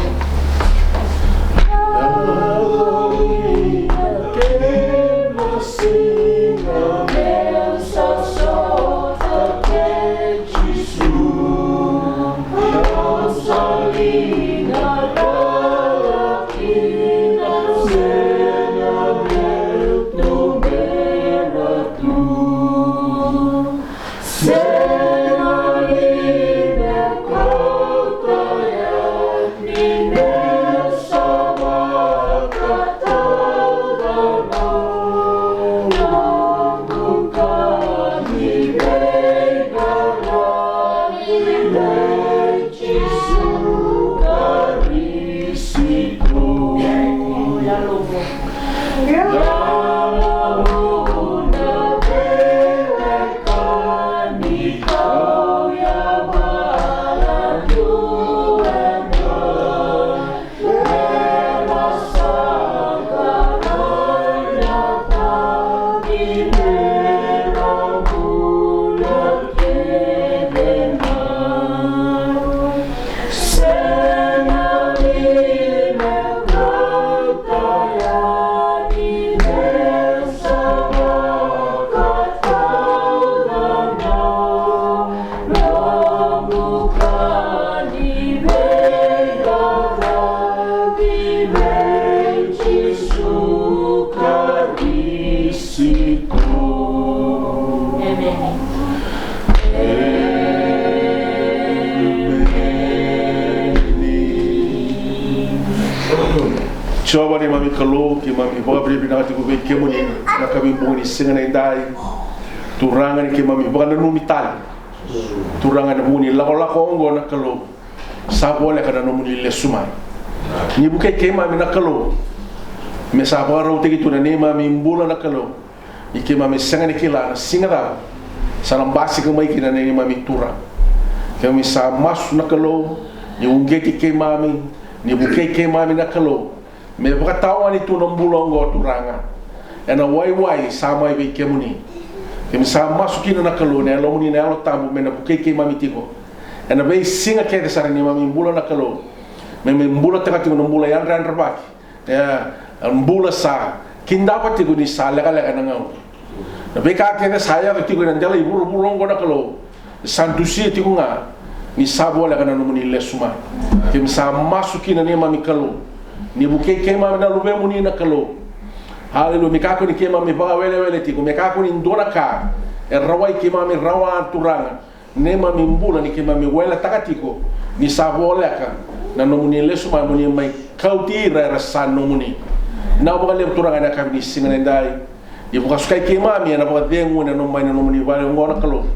Coba ni mami kalau ki mami bawa beri bina hati kuwe kemuni na kami bungi singa na indai turangan ki mami bukan numi tali turangan bungi lako ongo na kalau sabo le kada numi le sumai ni bukai ke mami na kalau me sabo ro tegi tu na ni mami mbula na kalau iki mami singa ni kila singa da salam basi ke mai ki na ni mami turang kami sa mas na kalau ni ungeki ke mami ni bukai ke mami na kalau me bakatawa ni tu nombulongo turanga ena wai sama ibe kemuni kemi sa masukina na kalone alo muni na alo tambu me na buke ke mami tiko ena be singa ke desara ni mami mbula na kalo me mbula taka tiko nombula yan ran rabaki ya mbula sa kinda pati ni sa lega na ngau na be ka ke saya tiko na ndela iburu bulongo na kalo santusi tiko nga ni sabo lega na muni lesuma kemi sa masukina ni mami kalo ni buke ke mami na lube muni na kalo haleluya mikako ni ke mami ba wele tiko mikako ni ndona ka rawai ke mami rawa turanga ne mami mbula ni ke mami wela takatiko ni sabo leka na no muni lesu ma muni mai kauti rasa no muni na ba le turanga na ka ni singa ndai ni buka skai ke mami na ba dengu na no mai no muni ba ngona kalo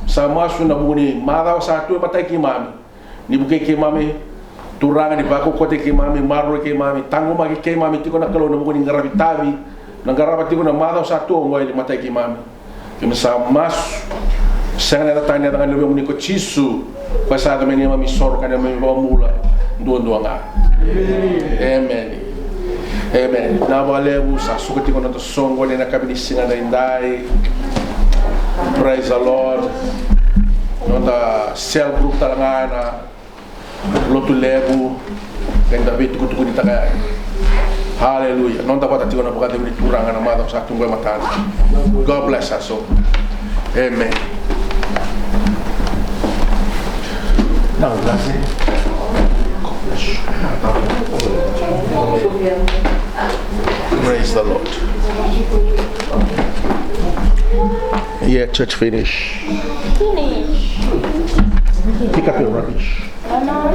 sa masu na muni mara sa tu matai ke mami ni buke ke mami turanga ni bako kote ke mami maro ke mami tango magi ke mami tiko na kalo na muni ngarabi tabi na ngaraba tiko na mara sa tu ngoi matai ke mami ke sa mas sanga na tanya dengan lebe muni ko chisu pasada meni mami sor kana mami ba mula ndo nga amen amen na vale usa suka tiko na to songo ni na kabini singa na indai praise the Lord no da cell group talangana lotu lebu kenda vitu kutu di takai. Hallelujah. Non dapat ati ona bukati ni turanga na mata sa tunggu mata. God bless us all. Amen. Now that's it. God bless you. Praise the Lord. Yeah, church finish. Finish. Pick up your rubbish. No,